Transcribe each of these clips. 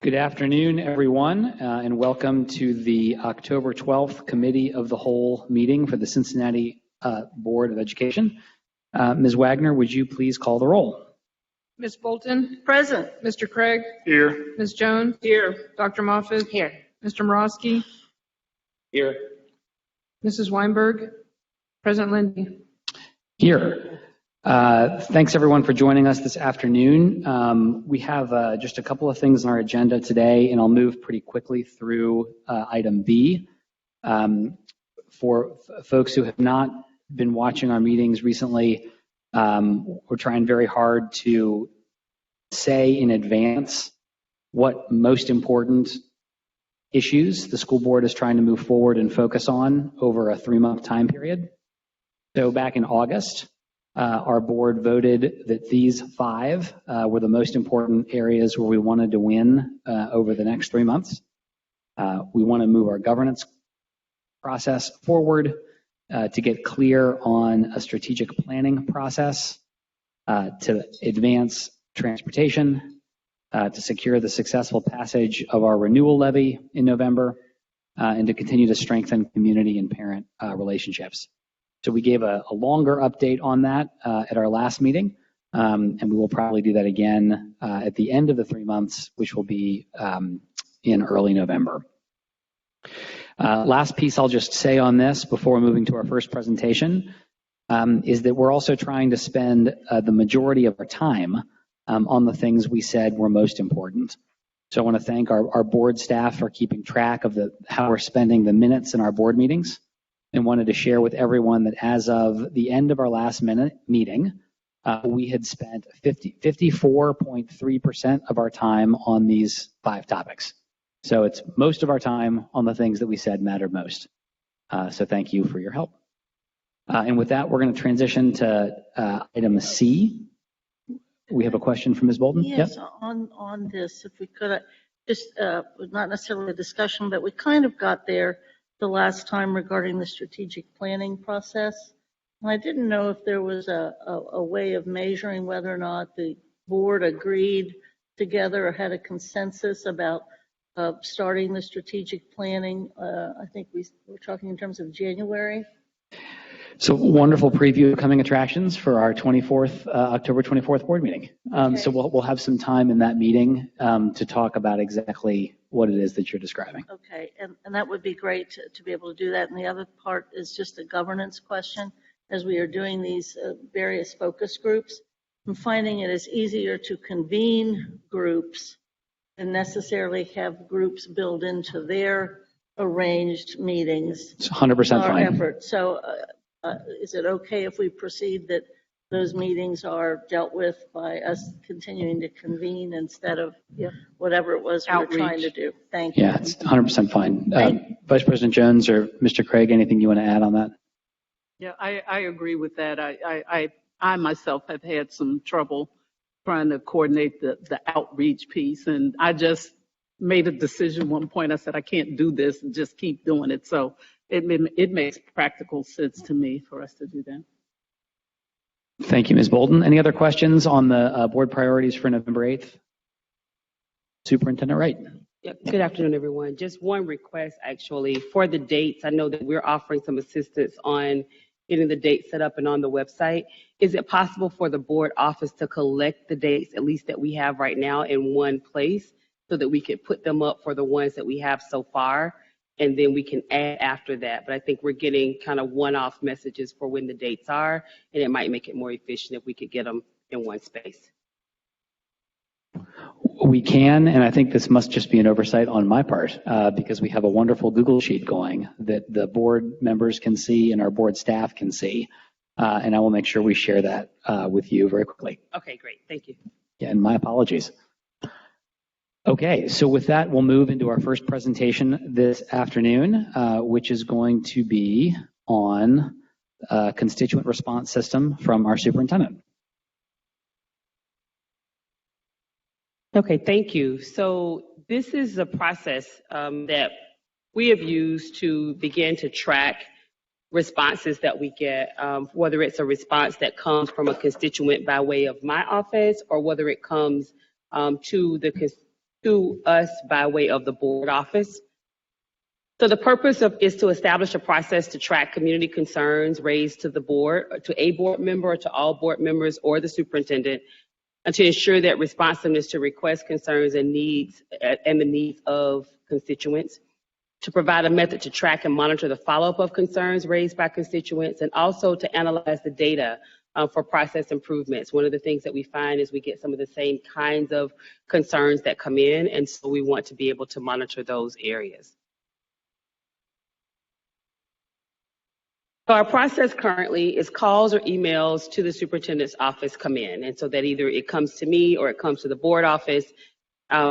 Good afternoon, everyone, and welcome to the October 12th Committee of the Whole meeting for the Cincinnati Board of Education. Ms. Wagner, would you please call the roll? Ms. Bolton? Present. Mr. Craig? Here. Ms. Jones? Here. Dr. Moffitt? Here. Mr. Morosky? Here. Mrs. Weinberg? President Lindy? Here. Thanks, everyone, for joining us this afternoon. We have just a couple of things on our agenda today, and I'll move pretty quickly through item B. For folks who have not been watching our meetings recently, we're trying very hard to say in advance what most important issues the school board is trying to move forward and focus on over a 3-month time period. So back in August, our board voted that these 5 were the most important areas where we wanted to win over the next 3 months. We want to move our governance process forward to get clear on a strategic planning process, to advance transportation, to secure the successful passage of our renewal levy in November, and to continue to strengthen community and parent relationships. So we gave a longer update on that at our last meeting, and we will probably do that again at the end of the 3 months, which will be in early November. Last piece I'll just say on this before moving to our first presentation is that we're also trying to spend the majority of our time on the things we said were most important. So I want to thank our board staff for keeping track of how we're spending the minutes in our board meetings, and wanted to share with everyone that as of the end of our last meeting, we had spent 54.3% of our time on these 5 topics. So it's most of our time on the things that we said mattered most. So thank you for your help. And with that, we're going to transition to item C. We have a question from Ms. Bolton. Yes, Yep. on this, if we could, just not necessarily a discussion, but we kind of got there the last time regarding the strategic planning process. And I didn't know if there was a way of measuring whether or not the board agreed together or had a consensus about starting the strategic planning. I think we were talking in terms of January. So wonderful preview of coming attractions for our October 24th board meeting. Okay. So we'll have some time in that meeting to talk about exactly what it is that you're describing. Okay, and that would be great to be able to do that. And the other part is just a governance question. As we are doing these various focus groups, I'm finding it is easier to convene groups than necessarily have groups build into their arranged meetings. It's 100% our fine. effort. So is it okay if we proceed that those meetings are dealt with by us continuing to convene instead of whatever it was we were trying to do? Thank you. Yeah, it's 100% fine. Vice President Jones or Mr. Craig, anything you want to add on that? Yeah, I agree with that. I myself have had some trouble trying to coordinate the outreach piece, and I just made a decision one point. I said, I can't do this and just keep doing it. So it makes practical sense to me for us to do that. Thank you, Ms. Bolton. Any other questions on the board priorities for November 8th? Superintendent Wright. Yep. Good afternoon, everyone. Just one request, actually, for the dates. I know that we're offering some assistance on getting the dates set up and on the website. Is it possible for the board office to collect the dates, at least that we have right now, in one place so that we could put them up for the ones that we have so far, and then we can add after that? But I think we're getting kind of one-off messages for when the dates are, and it might make it more efficient if we could get them in one space. We can, and I think this must just be an oversight on my part because we have a wonderful Google Sheet going that the board members can see and our board staff can see, and I will make sure we share that with you very quickly. Okay, great. Thank you. Yeah, and my apologies. Okay, so with that, we'll move into our first presentation this afternoon, which is going to be on constituent response system from our superintendent. Okay, thank you. So this is a process that we have used to begin to track responses that we get, whether it's a response that comes from a constituent by way of my office or whether it comes to the to us by way of the board office. So the purpose is to establish a process to track community concerns raised to the board, to a board member, or to all board members or the superintendent, and to ensure that responsiveness to requests, concerns, and needs, and the needs of constituents, to provide a method to track and monitor the follow-up of concerns raised by constituents, and also to analyze the data for process improvements. One of the things that we find is we get some of the same kinds of concerns that come in, and so we want to be able to monitor those areas. So our process currently is calls or emails to the superintendent's office come in, and so that either it comes to me or it comes to the board office.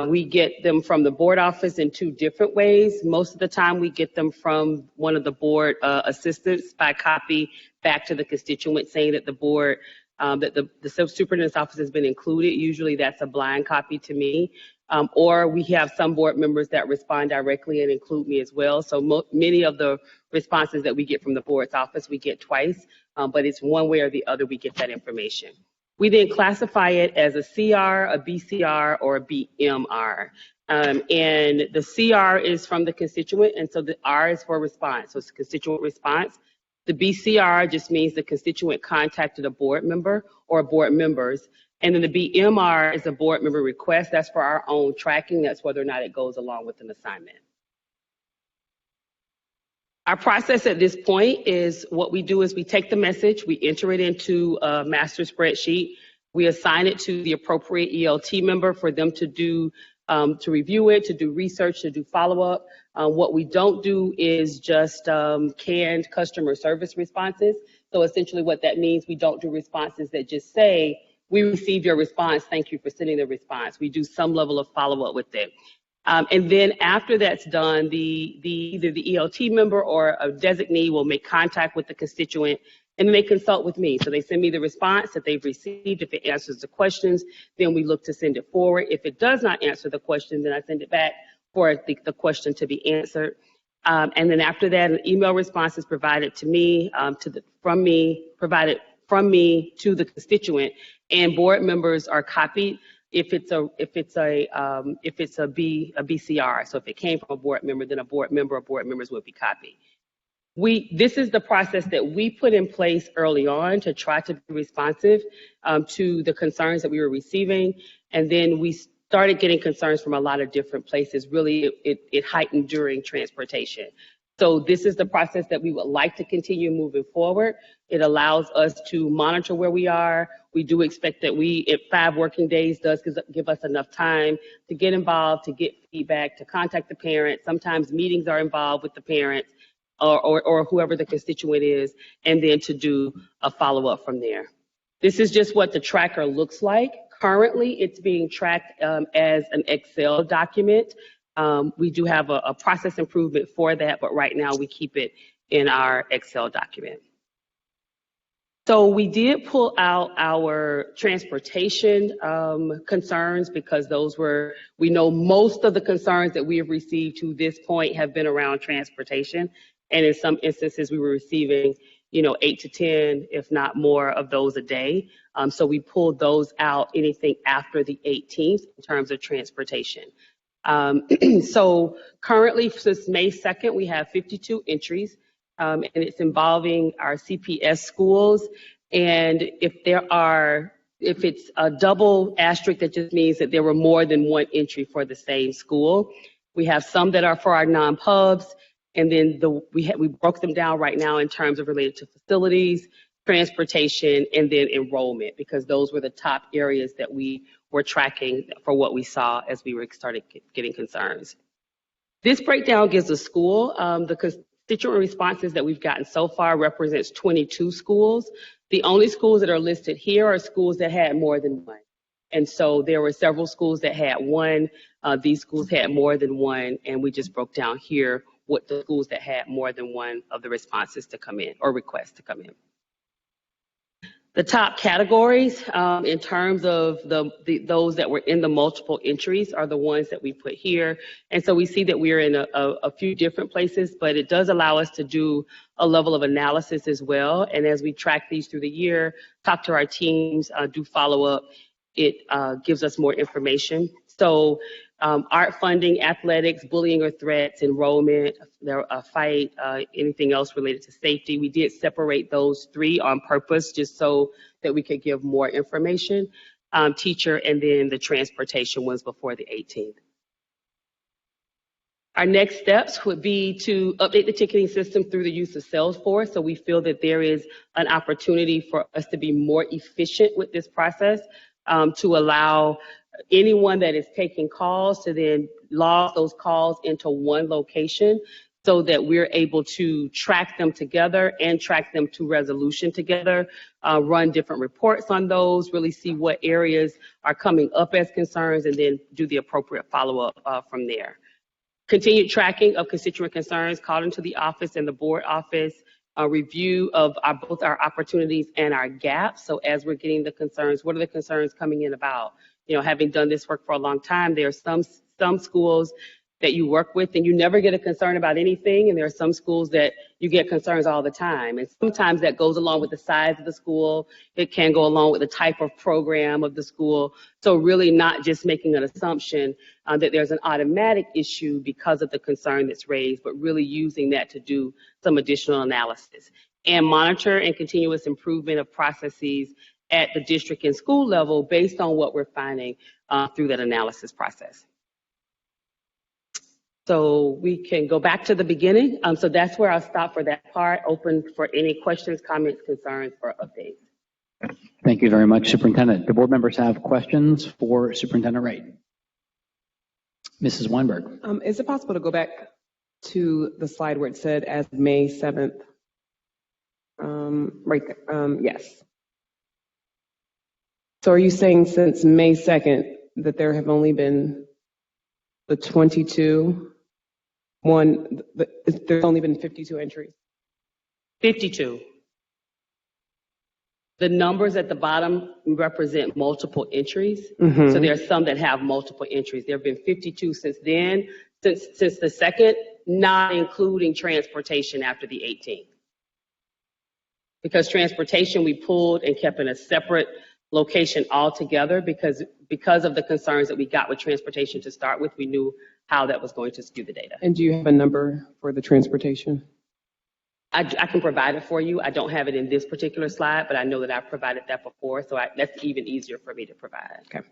We get them from the board office in two different ways. Most of the time we get them from one of the board assistants by copy back to the constituent saying that the board, that the superintendent's office has been included. Usually that's a blind copy to me. Or we have some board members that respond directly and include me as well. So many of the responses that we get from the board's office, we get twice, but it's one way or the other we get that information. We then classify it as a CR, a BCR, or a BMR. And the CR is from the constituent, and so the R is for response, so it's a constituent response. The BCR just means the constituent contacted a board member or board members. And then the BMR is a board member request. That's for our own tracking. That's whether or not it goes along with an assignment. Our process at this point is what we do is we take the message, we enter it into a master spreadsheet, we assign it to the appropriate ELT member for them to do, to review it, to do research, to do follow-up. What we don't do is just canned customer service responses. So essentially what that means, we don't do responses that just say, we received your response, thank you for sending the response. We do some level of follow-up with it. And then after that's done, either the ELT member or a designee will make contact with the constituent and then they consult with me. So they send me the response that they've received. If it answers the questions, then we look to send it forward. If it does not answer the question, then I send it back for the question to be answered. And then after that, an email response is provided to me, provided from me to the constituent, and board members are copied if it's a BCR. So if it came from a board member, then a board member or board members would be copied. This is the process that we put in place early on to try to be responsive to the concerns that we were receiving, and then we started getting concerns from a lot of different places. Really, it heightened during transportation. So this is the process that we would like to continue moving forward. It allows us to monitor where we are. We do expect that if 5 working days does give us enough time to get involved, to get feedback, to contact the parents. Sometimes meetings are involved with the parents or whoever the constituent is, and then to do a follow-up from there. This is just what the tracker looks like. Currently, it's being tracked as an Excel document. We do have a process improvement for that, but right now we keep it in our Excel document. So we did pull out our transportation concerns because we know most of the concerns that we have received to this point have been around transportation. And in some instances, we were receiving 8 to 10, if not more, of those a day. So we pulled those out, anything after the 18th in terms of transportation. So currently, since May 2nd, we have 52 entries, and it's involving our CPS schools. And if it's a double asterisk, that just means that there were more than one entry for the same school. We have some that are for our non-pubs, and then we broke them down right now in terms of related to facilities, transportation, and then enrollment, because those were the top areas that we were tracking for what we saw as we started getting concerns. This breakdown gives a school. The constituent responses that we've gotten so far represents 22 schools. The only schools that are listed here are schools that had more than one. And so there were several schools that had one. These schools had more than one, and we just broke down here what the schools that had more than one of the responses to come in or requests to come in. The top categories in terms of those that were in the multiple entries are the ones that we put here. And so we see that we're in a few different places, but it does allow us to do a level of analysis as well. And as we track these through the year, talk to our teams, do follow up, it gives us more information. So art funding, athletics, bullying or threats, enrollment, a fight, anything else related to safety. We did separate those three on purpose just so that we could give more information. Teacher, and then the transportation was before the 18th. Our next steps would be to update the ticketing system through the use of Salesforce. So we feel that there is an opportunity for us to be more efficient with this process, to allow anyone that is taking calls to then log those calls into one location so that we're able to track them together and track them to resolution together, run different reports on those, really see what areas are coming up as concerns, and then do the appropriate follow-up from there. Continued tracking of constituent concerns called into the office and the board office, a review of both our opportunities and our gaps. So as we're getting the concerns, what are the concerns coming in about? You know, having done this work for a long time, there are some schools that you work with and you never get a concern about anything, and there are some schools that you get concerns all the time. And sometimes that goes along with the size of the school. It can go along with the type of program of the school. So really not just making an assumption that there's an automatic issue because of the concern that's raised, but really using that to do some additional analysis. And monitor and continuous improvement of processes at the district and school level based on what we're finding through that analysis process. So we can go back to the beginning. So that's where I'll stop for that part. Open for any questions, comments, concerns, or updates. Thank you very much, Superintendent. Do board members have questions for Superintendent Wright? Mrs. Weinberg. Is it possible to go back to the slide where it said as May 7th? Right there. Yes. So are you saying since May 2nd that there have only been the 22? There's only been 52 entries. 52. The numbers at the bottom represent multiple entries. Mm-hmm. So there are some that have multiple entries. There have been 52 since then, since the 2nd, not including transportation after the 18th. Because transportation we pulled and kept in a separate location altogether because of the concerns that we got with transportation to start with. We knew how that was going to skew the data. And do you have a number for the transportation? I can provide it for you. I don't have it in this particular slide, but I know that I've provided that before, so that's even easier for me to provide. Okay.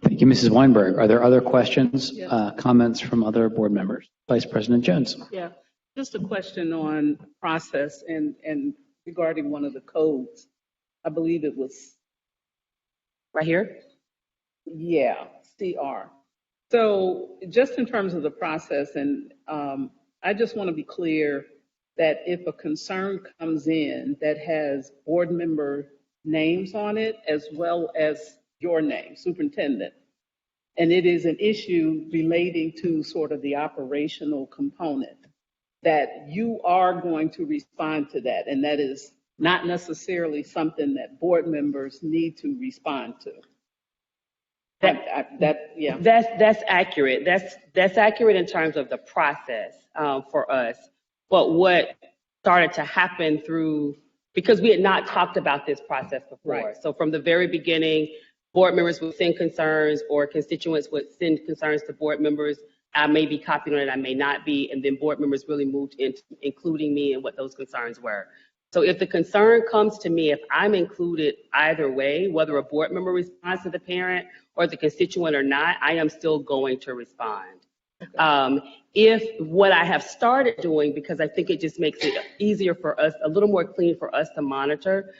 Thank you, Mrs. Weinberg. Are there other questions, comments from other board members? Vice President Jones. Yeah, just a question on process and regarding one of the codes. I believe it was Right here? Yeah, CR. So just in terms of the process, and I just want to be clear that if a concern comes in that has board member names on it, as well as your name, superintendent, and it is an issue relating to sort of the operational component, that you are going to respond to that, and that is not necessarily something that board members need to respond to. That's accurate. That's accurate in terms of the process for us. But what started to happen because we had not talked about this process before. Right. So from the very beginning, board members would send concerns or constituents would send concerns to board members. I may be copied on it, I may not be. And then board members really moved into including me in what those concerns were. So if the concern comes to me, if I'm included either way, whether a board member responds to the parent or the constituent or not, I am still going to respond. Okay. If what I have started doing, because I think it just makes it easier for us, a little more clean for us to monitor,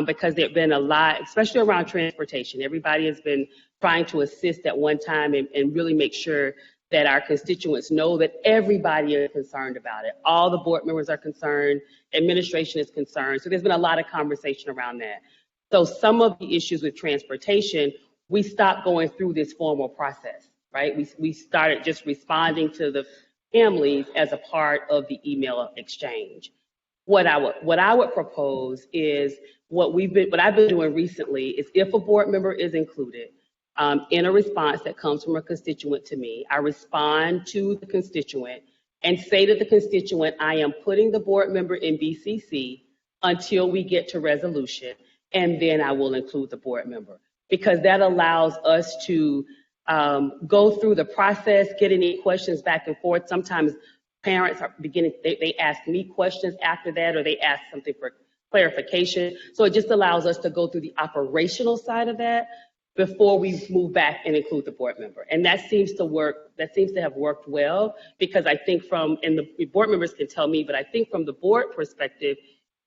because there have been a lot, especially around transportation. Everybody has been trying to assist at one time and really make sure that our constituents know that everybody is concerned about it. All the board members are concerned, administration is concerned. So there's been a lot of conversation around that. So some of the issues with transportation, we stopped going through this formal process, right? We started just responding to the families as a part of the email exchange. What I would propose is what I've been doing recently is if a board member is included, in a response that comes from a constituent to me, I respond to the constituent and say to the constituent, I am putting the board member in BCC until we get to resolution, and then I will include the board member. because that allows us to go through the process, get any questions back and forth. Sometimes parents are beginning, they ask me questions after that, or they ask something for clarification. So it just allows us to go through the operational side of that before we move back and include the board member. And that seems to work, that seems to have worked well, because I think from, and the board members can tell me, but I think from the board perspective,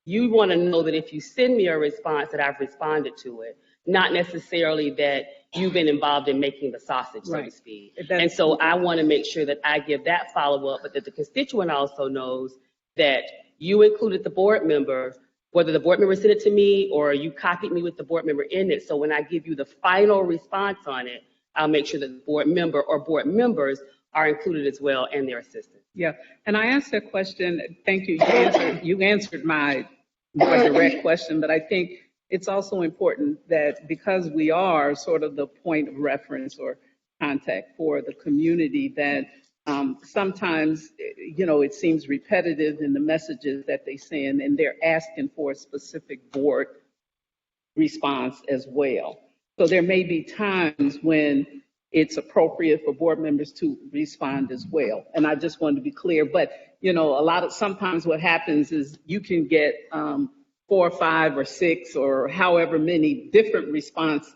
you want to know that if you send me a response that I've responded to it, not necessarily that you've been involved in making the sausage, so to speak. And so I want to make sure that I give that follow-up, but that the constituent also knows that you included the board member, whether the board member sent it to me or you copied me with the board member in it. So when I give you the final response on it, I'll make sure that the board member or board members are included as well, and their assistants. Yeah, and I asked that question, thank you, you answered my more direct question, but I think it's also important that because we are sort of the point of reference or contact for the community, that sometimes, it seems repetitive in the messages that they send, and they're asking for a specific board response as well. So there may be times when it's appropriate for board members to respond as well. And I just wanted to be clear, but sometimes what happens is you can get 4 or 5 or 6 or however many different responses.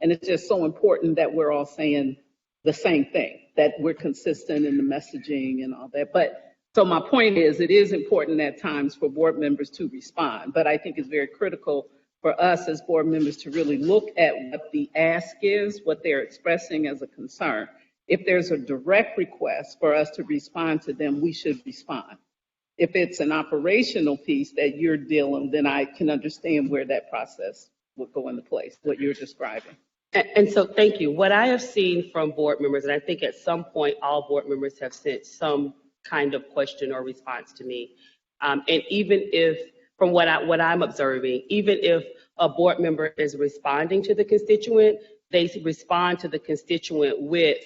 And it's just so important that we're all saying the same thing, that we're consistent in the messaging and all that. But so my point is, it is important at times for board members to respond, but I think it's very critical for us as board members to really look at what the ask is, what they're expressing as a concern. If there's a direct request for us to respond to them, we should respond. If it's an operational piece that you're dealing, then I can understand where that process would go into place, what you're describing. And so thank you. What I have seen from board members, and I think at some point all board members have sent some kind of question or response to me. And even if, from what I'm observing, even if a board member is responding to the constituent, they respond to the constituent with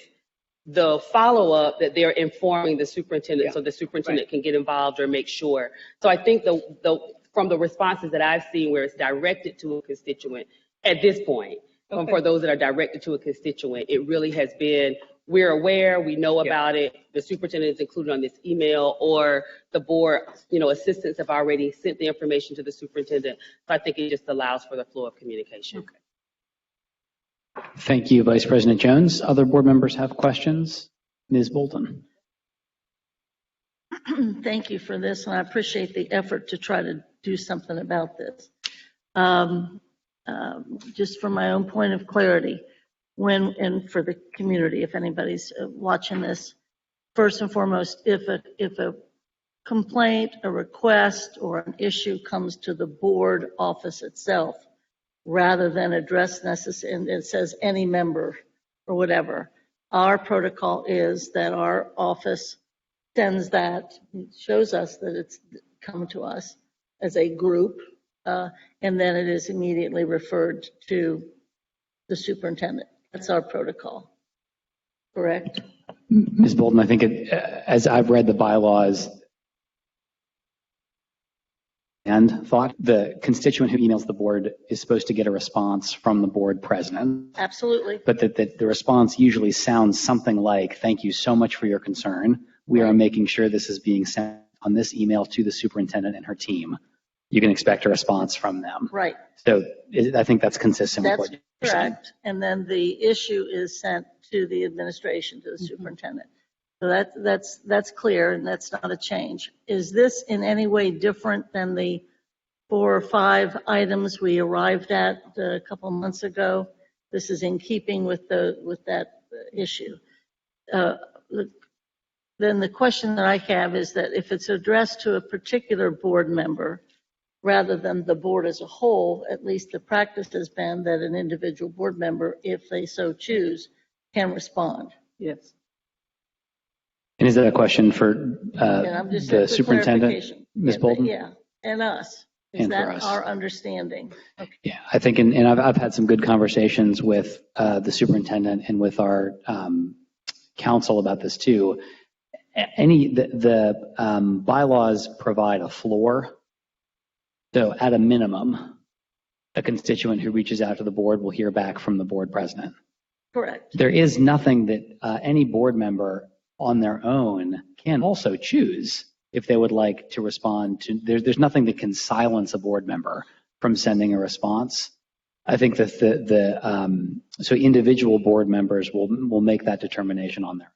the follow-up that they're informing the superintendent, so the superintendent can get involved or make sure. So I think from the responses that I've seen where it's directed to a constituent at this point, for those that are directed to a constituent, it really has been, we're aware, we know about it, the superintendent is included on this email, or the board, assistants have already sent the information to the superintendent. So I think it just allows for the flow of communication. Okay. Thank you, Vice President Jones. Other board members have questions? Ms. Bolton. Thank you for this, and I appreciate the effort to try to do something about this. Just from my own point of clarity, and for the community, if anybody's watching this, first and foremost, if a complaint, a request, or an issue comes to the board office itself, rather than address and it says any member or whatever, our protocol is that our office sends that, shows us that it's come to us as a group, and then it is immediately referred to the superintendent. That's our protocol, correct? Ms. Bolton, I think as I've read the bylaws and thought, the constituent who emails the board is supposed to get a response from the board president. Absolutely. But that the response usually sounds something like, thank you so much for your concern. We are making sure this is being sent on this email to the superintendent and her team. You can expect a response from them. Right. So I think that's consistent with what you're saying. Correct. And then the issue is sent to the administration, to the superintendent. So that's clear, and that's not a change. Is this in any way different than the 4 or 5 items we arrived at a couple months ago? This is in keeping with that issue. Then the question that I have is that if it's addressed to a particular board member, rather than the board as a whole, at least the practice has been that an individual board member, if they so choose, can respond. Yes. And is that a question for Just the for superintendent, clarification. Ms. Bolton? Yeah, and us. Is And for that us. our understanding? Okay. Yeah, I think, and I've had some good conversations with the superintendent and with our council about this too. The bylaws provide a floor. So at a minimum, a constituent who reaches out to the board will hear back from the board president. Correct. There is nothing that any board member on their own can also choose if they would like to respond to. There's nothing that can silence a board member from sending a response. I think that so individual board members will make that determination on their own.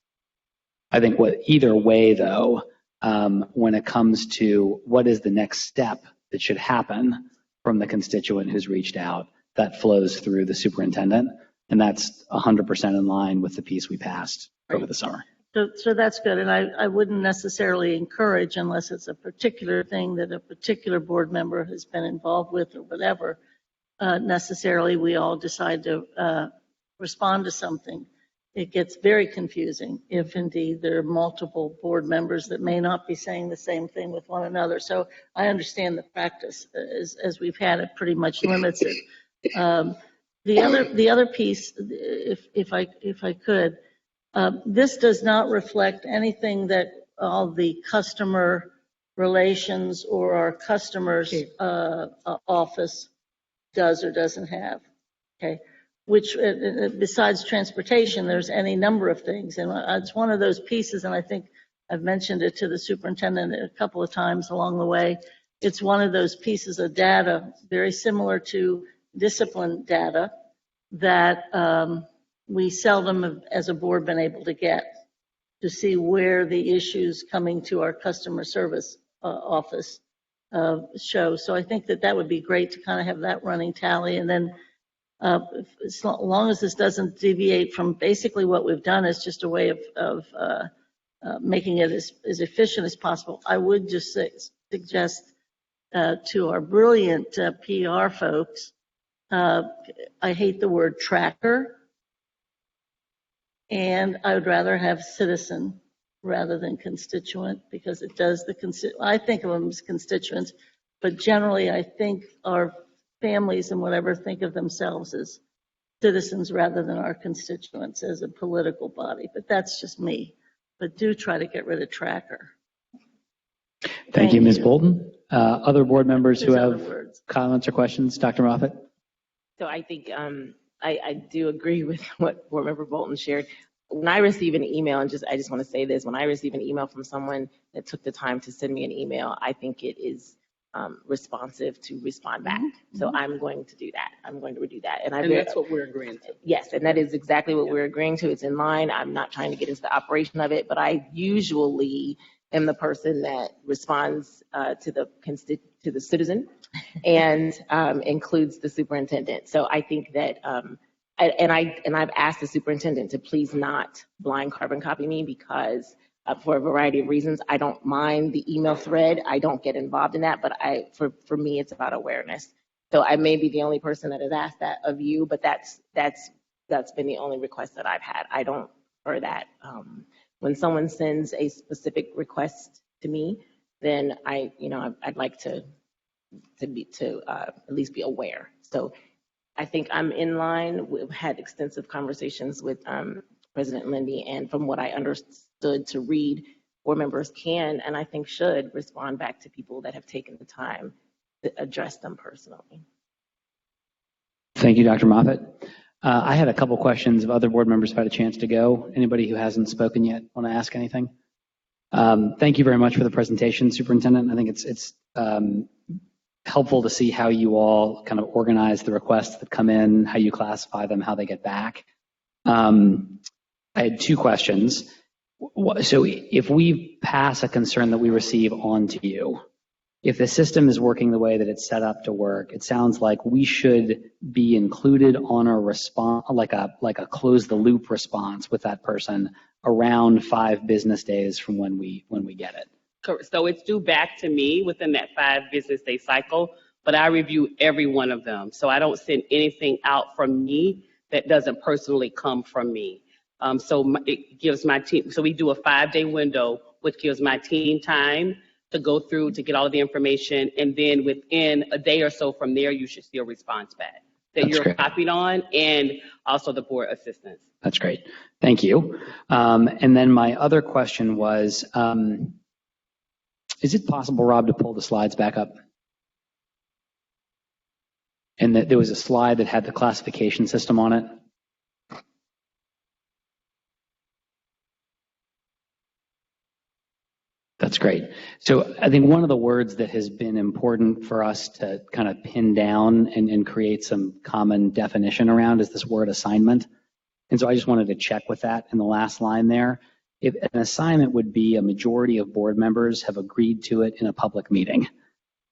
I think either way though, when it comes to what is the next step that should happen from the constituent who's reached out, that flows through the superintendent, and that's 100% in line with the piece we passed over the summer. So that's good, and I wouldn't necessarily encourage, unless it's a particular thing that a particular board member has been involved with or whatever, necessarily we all decide to respond to something. It gets very confusing if indeed there are multiple board members that may not be saying the same thing with one another. So I understand the practice as we've had it pretty much limits it. The other piece, if I could, this does not reflect anything that all the customer relations or our customers office does or doesn't have. Okay. Which, besides transportation, there's any number of things. And it's one of those pieces, and I think I've mentioned it to the superintendent a couple of times along the way. It's one of those pieces of data, very similar to discipline data, that we seldom as a board been able to get to see where the issues coming to our customer service office show. So I think that would be great to kind of have that running tally. And then as long as this doesn't deviate from basically what we've done, is just a way of making it as efficient as possible. I would just suggest to our brilliant PR folks, I hate the word tracker, and I would rather have citizen rather than constituent, because it does I think of them as constituents, but generally I think our families and whatever think of themselves as citizens rather than our constituents as a political body. But that's just me. But do try to get rid of tracker. Thank you, Ms. Bolton. Other board members who There's have other words. comments or questions? Dr. Moffett? So I think I do agree with what Board Member Bolton shared. When I receive an email, and I just want to say this, when I receive an email from someone that took the time to send me an email, I think it is responsive to respond back. So I'm going to do that. I'm going to redo that. And that's what we're agreeing to. Yes, and that is exactly what we're agreeing to. It's in line. I'm not trying to get into the operation of it, but I usually am the person that responds to the citizen and includes the superintendent. So I think that, I've asked the superintendent to please not blind carbon copy me, because for a variety of reasons, I don't mind the email thread. I don't get involved in that, but for me, it's about awareness. So I may be the only person that has asked that of you, but that's been the only request that I've had. I don't prefer that. When someone sends a specific request to me, then I'd like to at least be aware. So I think I'm in line. We've had extensive conversations with President Lindy, and from what I understood to read, board members can, and I think should, respond back to people that have taken the time to address them personally. Thank you, Dr. Moffett. I had a couple questions if other board members have had a chance to go. Anybody who hasn't spoken yet want to ask anything? Thank you very much for the presentation, Superintendent. I think it's helpful to see how you all kind of organize the requests that come in, how you classify them, how they get back. I had two questions. So if we pass a concern that we receive on to you, if the system is working the way that it's set up to work, it sounds like we should be included on a response, like a close the loop response with that person around 5 business days from when we get it. Correct. So it's due back to me within that 5 business day cycle, but I review every one of them. So I don't send anything out from me that doesn't personally come from me. So it gives my team, so we do a 5-day window, which gives my team time to go through to get all of the information. And then within a day or so from there, you should see a response back that That's you're great. copied on, and also the board assistants. That's great. Thank you. And then my other question was, is it possible, Rob, to pull the slides back up? and that there was a slide that had the classification system on it. That's great. So I think one of the words that has been important for us to kind of pin down and create some common definition around is this word assignment. And so I just wanted to check with that in the last line there. If an assignment would be a majority of board members have agreed to it in a public meeting.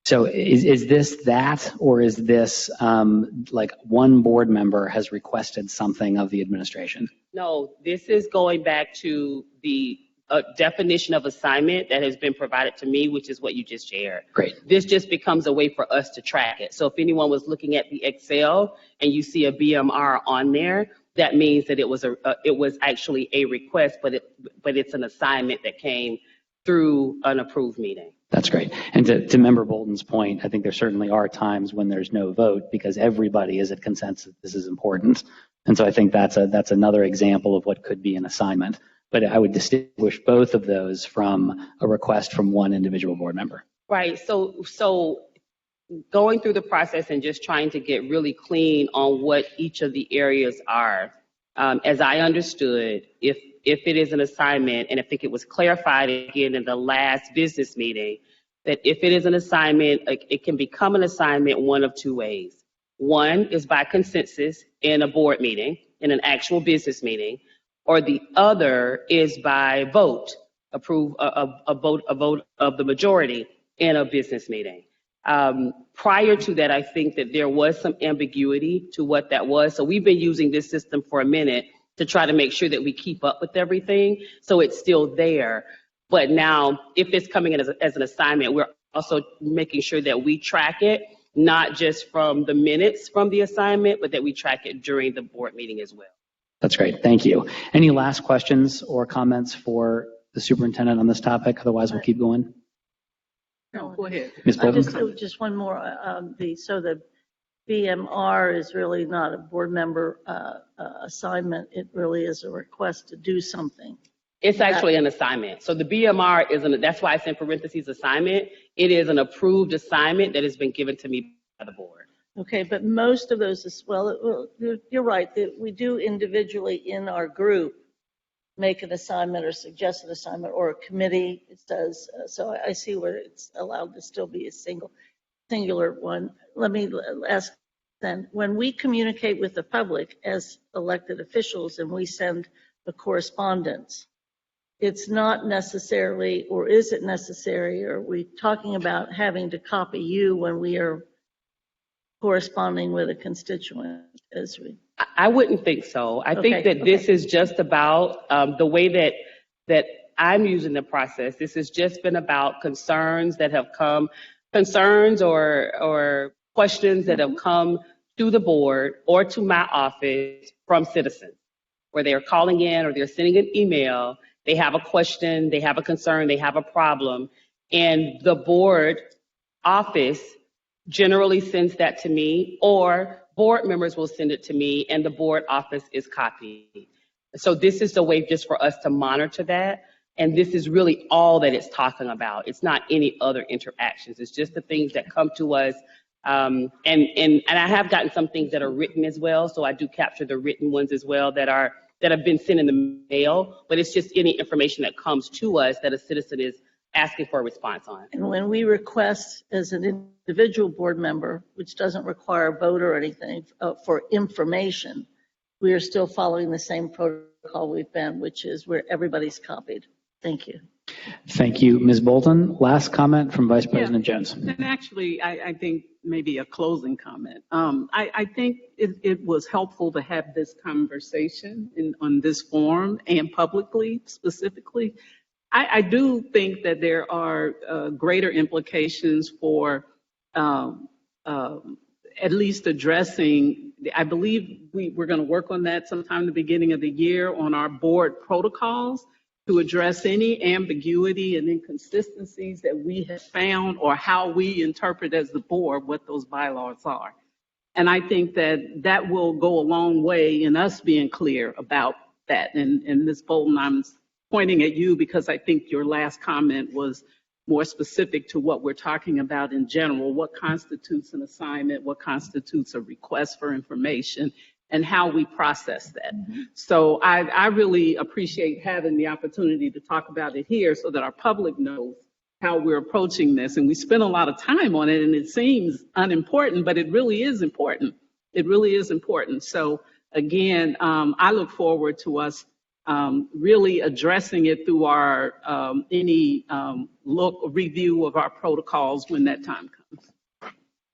So is this that, or is this like one board member has requested something of the administration? No, this is going back to the definition of assignment that has been provided to me, which is what you just shared. Great. This just becomes a way for us to track it. So if anyone was looking at the Excel and you see a BMR on there, that means that it was actually a request, but it's an assignment that came through an approved meeting. That's great. And to Member Bolton's point, I think there certainly are times when there's no vote because everybody is at consensus this is important. And so I think that's another example of what could be an assignment. But I would distinguish both of those from a request from one individual board member. Right. So going through the process and just trying to get really clean on what each of the areas are, as I understood, if it is an assignment, and I think it was clarified again in the last business meeting, that if it is an assignment, it can become an assignment one of two ways. One is by consensus in a board meeting, in an actual business meeting, or the other is by vote, a vote of the majority in a business meeting. Prior to that, I think that there was some ambiguity to what that was. So we've been using this system for a minute to try to make sure that we keep up with everything. So it's still there. But now, if it's coming in as an assignment, we're also making sure that we track it, not just from the minutes from the assignment, but that we track it during the board meeting as well. That's great. Thank you. Any last questions or comments for the superintendent on this topic? Otherwise, we'll keep going. No, go ahead. Ms. Bolton? Just one more. So the BMR is really not a board member assignment. It really is a request to do something. It's actually an assignment. So the BMR that's why it's in parentheses assignment. It is an approved assignment that has been given to me by the board. Okay, but most of those as well, you're right, that we do individually in our group make an assignment or suggest an assignment, or a committee it does. So I see where it's allowed to still be a singular one. Let me ask then, when we communicate with the public as elected officials and we send the correspondence, it's not necessarily, or is it necessary, or are we talking about having to copy you when we are corresponding with a constituent as we? I wouldn't think so. I think that this is just about the way that I'm using the process. This has just been about concerns that have come, concerns or questions that have come to the board or to my office from citizens, where they're calling in or they're sending an email. They have a question, they have a concern, they have a problem, and the board office generally sends that to me, or board members will send it to me and the board office is copied. So this is the way just for us to monitor that. And this is really all that it's talking about. It's not any other interactions. It's just the things that come to us. And I have gotten some things that are written as well. So I do capture the written ones as well that have been sent in the mail, but it's just any information that comes to us that a citizen is asking for a response on. And when we request as an individual board member, which doesn't require a vote or anything, for information, we are still following the same protocol we've been, which is where everybody's copied. Thank you. Thank you, Ms. Bolton. Last comment from Vice President Jones. And actually, I think maybe a closing comment. I think it was helpful to have this conversation on this forum and publicly, specifically. I do think that there are greater implications for at least addressing, I believe we're going to work on that sometime in the beginning of the year on our board protocols to address any ambiguity and inconsistencies that we have found, or how we interpret as the board what those bylaws are. And I think that will go a long way in us being clear about that. And Ms. Bolton, I'm pointing at you because I think your last comment was more specific to what we're talking about in general, what constitutes an assignment, what constitutes a request for information, and how we process that. So I really appreciate having the opportunity to talk about it here so that our public knows how we're approaching this. And we spend a lot of time on it, and it seems unimportant, but it really is important. It really is important. So again, I look forward to us really addressing it through our review of our protocols when that time comes.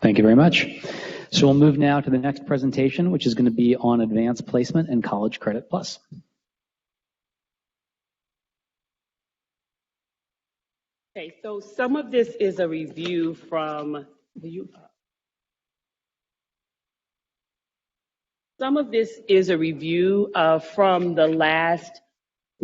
Thank you very much. So we'll move now to the next presentation, which is going to be on advanced placement and College Credit Plus. Okay, so some of this is a review from some of this is a review from the last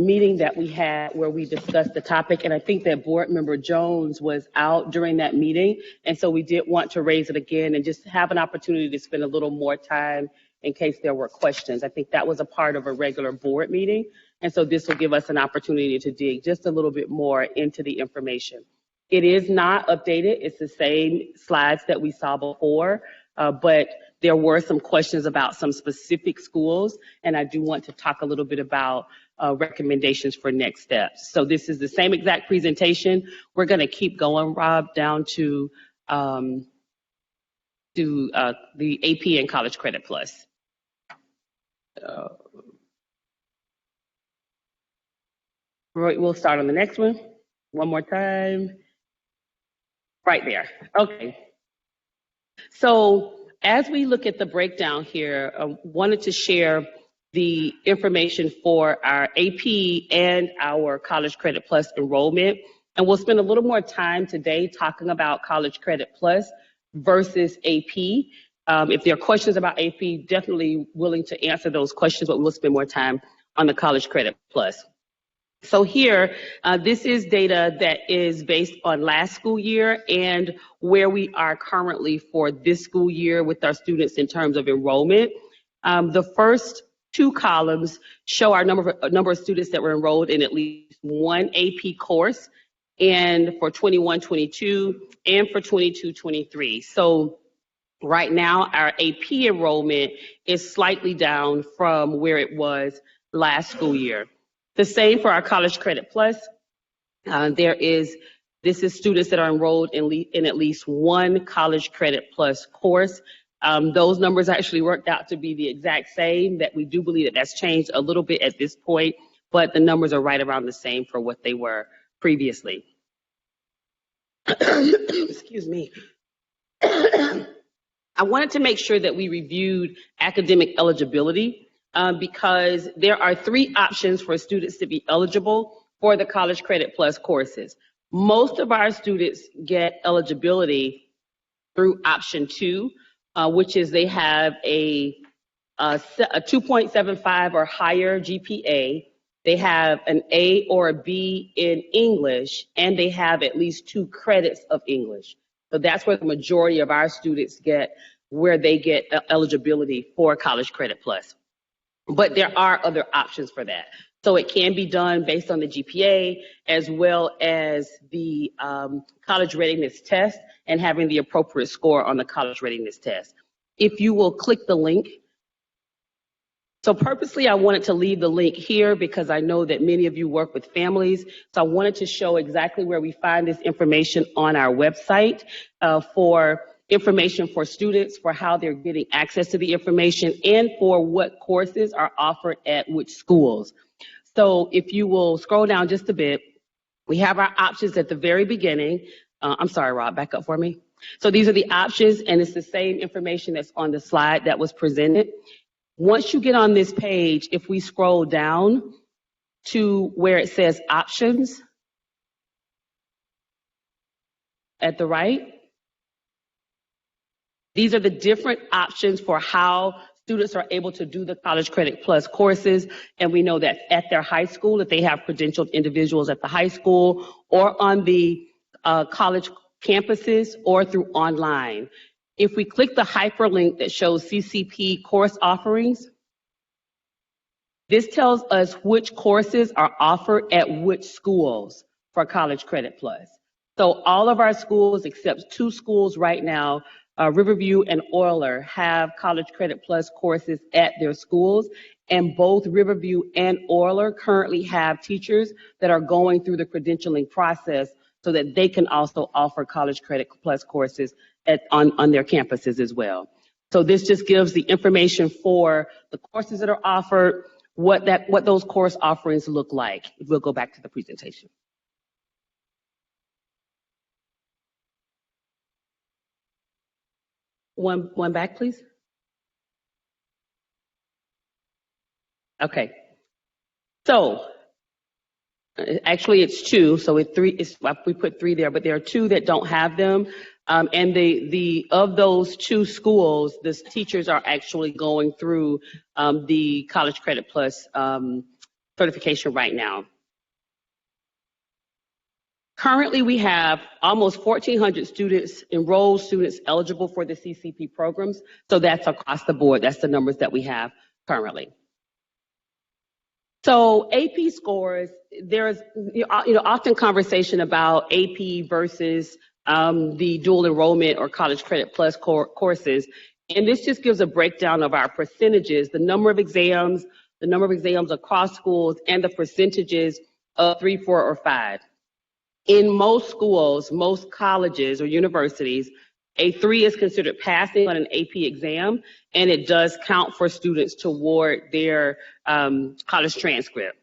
meeting that we had where we discussed the topic, and I think that Board Member Jones was out during that meeting, and so we did want to raise it again and just have an opportunity to spend a little more time in case there were questions. I think that was a part of a regular board meeting, and so this will give us an opportunity to dig just a little bit more into the information. It is not updated. It's the same slides that we saw before, but there were some questions about some specific schools, and I do want to talk a little bit about recommendations for next steps. So this is the same exact presentation. We're going to keep going, Rob, down to the AP and College Credit Plus. Right, we'll start on the next one. One more time. Right there. Okay. So as we look at the breakdown here, I wanted to share the information for our AP and our College Credit Plus enrollment. And we'll spend a little more time today talking about College Credit Plus versus AP. If there are questions about AP, definitely willing to answer those questions, but we'll spend more time on the College Credit Plus. So here, this is data that is based on last school year and where we are currently for this school year with our students in terms of enrollment. The first two columns show our number of students that were enrolled in at least one AP course, and for 21-22 and for 22-23. So right now, our AP enrollment is slightly down from where it was last school year. The same for our College Credit Plus. This is students that are enrolled in at least one College Credit Plus course. Those numbers actually worked out to be the exact same, that we do believe that that's changed a little bit at this point, but the numbers are right around the same for what they were previously. Excuse me. I wanted to make sure that we reviewed academic eligibility because there are three options for students to be eligible for the College Credit Plus courses. Most of our students get eligibility through option 2, which is they have a 2.75 or higher GPA, they have an A or a B in English, and they have at least 2 credits of English. So that's where the majority of our students get, where they get eligibility for College Credit Plus. But there are other options for that. So it can be done based on the GPA as well as the college readiness test and having the appropriate score on the college readiness test. If you will click the link. So purposely, I wanted to leave the link here because I know that many of you work with families. So I wanted to show exactly where we find this information on our website for information for students, for how they're getting access to the information, and for what courses are offered at which schools. So if you will scroll down just a bit, we have our options at the very beginning. I'm sorry, Rob, back up for me. So these are the options, and it's the same information that's on the slide that was presented. Once you get on this page, if we scroll down to where it says options at the right, these are the different options for how students are able to do the College Credit Plus courses. And we know that at their high school, that they have credentialed individuals at the high school or on the college campuses or through online. If we click the hyperlink that shows CCP course offerings, this tells us which courses are offered at which schools for College Credit Plus. So all of our schools, except 2 schools right now, Riverview and Euler, have College Credit Plus courses at their schools. And both Riverview and Euler currently have teachers that are going through the credentialing process so that they can also offer College Credit Plus courses on their campuses as well. So this just gives the information for the courses that are offered, what those course offerings look like. We'll go back to the presentation. One back, please. Okay. So actually it's 2, so we put 3 there, but there are 2 that don't have them. And of those 2 schools, the teachers are actually going through the College Credit Plus certification right now. Currently, we have almost 1,400 enrolled students eligible for the CCP programs. So that's across the board. That's the numbers that we have currently. So AP scores, there's often conversation about AP versus the dual enrollment or College Credit Plus courses. And this just gives a breakdown of our percentages, the number of exams across schools, and the percentages of 3, 4, or 5. In most schools, most colleges or universities, a 3 is considered passing on an AP exam, and it does count for students toward their college transcript.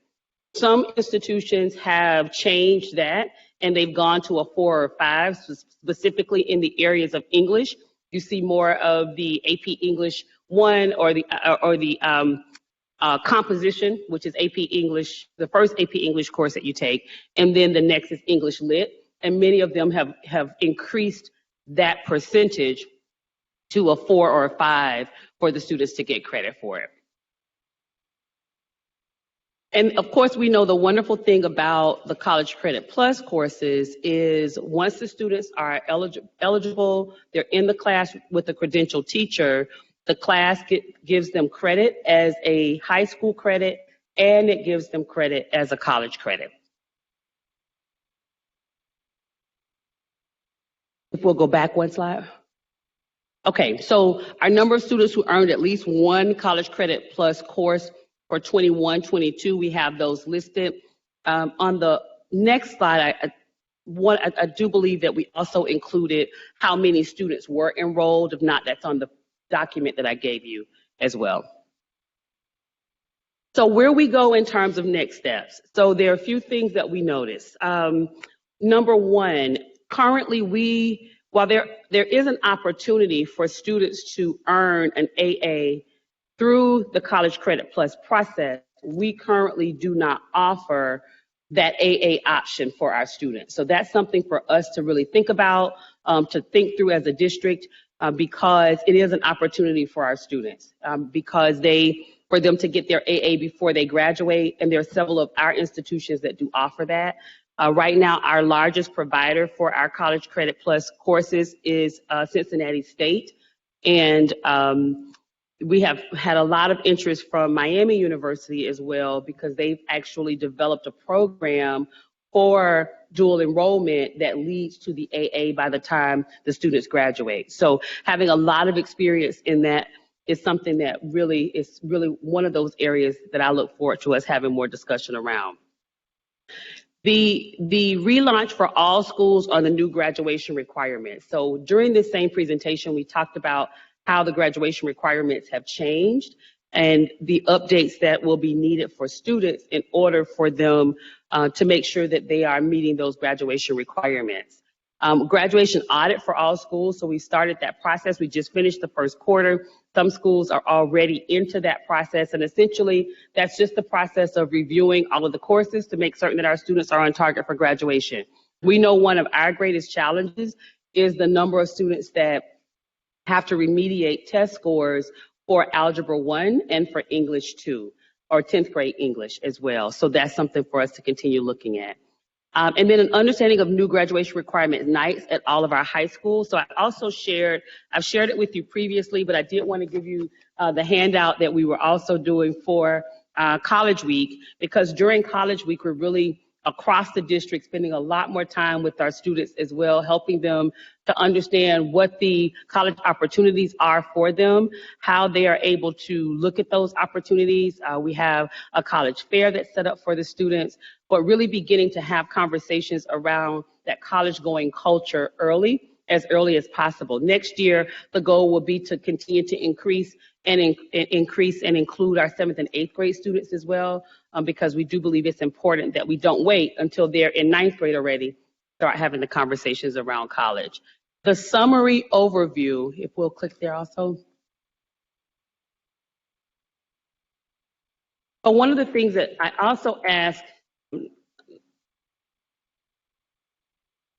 Some institutions have changed that, and they've gone to a 4 or 5, specifically in the areas of English. You see more of the AP English 1 or the composition, which is AP English, the first AP English course that you take, and then the next is English Lit. And many of them have increased that percentage to a 4 or a 5 for the students to get credit for it. And of course, we know the wonderful thing about the College Credit Plus courses is once the students are eligible, they're in the class with a credentialed teacher, the class gives them credit as a high school credit, and it gives them credit as a college credit. If we'll go back 1 slide. Okay, so our number of students who earned at least 1 College Credit Plus course for 21-22, we have those listed. On the next slide, I do believe that we also included how many students were enrolled. If not, that's on the document that I gave you as well. So where we go in terms of next steps. So there are a few things that we noticed. Number 1, currently while there is an opportunity for students to earn an AA through the College Credit Plus process, we currently do not offer that AA option for our students. So that's something for us to really think about, to think through as a district, because it is an opportunity for our students, because for them to get their AA before they graduate, and there are several of our institutions that do offer that. Right now, our largest provider for our College Credit Plus courses is Cincinnati State, and we have had a lot of interest from Miami University as well, because they've actually developed a program for dual enrollment that leads to the AA by the time the students graduate. So having a lot of experience in that is something that is really one of those areas that I look forward to us having more discussion around. The relaunch for all schools on the new graduation requirements. So during this same presentation, we talked about how the graduation requirements have changed and the updates that will be needed for students in order for them to make sure that they are meeting those graduation requirements. Graduation audit for all schools, so we started that process. We just finished the first quarter. Some schools are already into that process, and essentially that's just the process of reviewing all of the courses to make certain that our students are on target for graduation. We know one of our greatest challenges is the number of students that have to remediate test scores for Algebra 1 and for English 2, or 10th grade English as well. So that's something for us to continue looking at. And then an understanding of new graduation requirement nights at all of our high schools. So I've shared it with you previously, but I did want to give you the handout that we were also doing for College Week, because during College Week, we're really across the district, spending a lot more time with our students as well, helping them to understand what the college opportunities are for them, how they are able to look at those opportunities. We have a college fair that's set up for the students, but really beginning to have conversations around that college going culture as early as possible. Next year, the goal will be to continue to increase and include our 7th and 8th grade students as well, because we do believe it's important that we don't wait until they're in 9th grade already, start having the conversations around college. The summary overview, if we'll click there also. But one of the things that I also ask,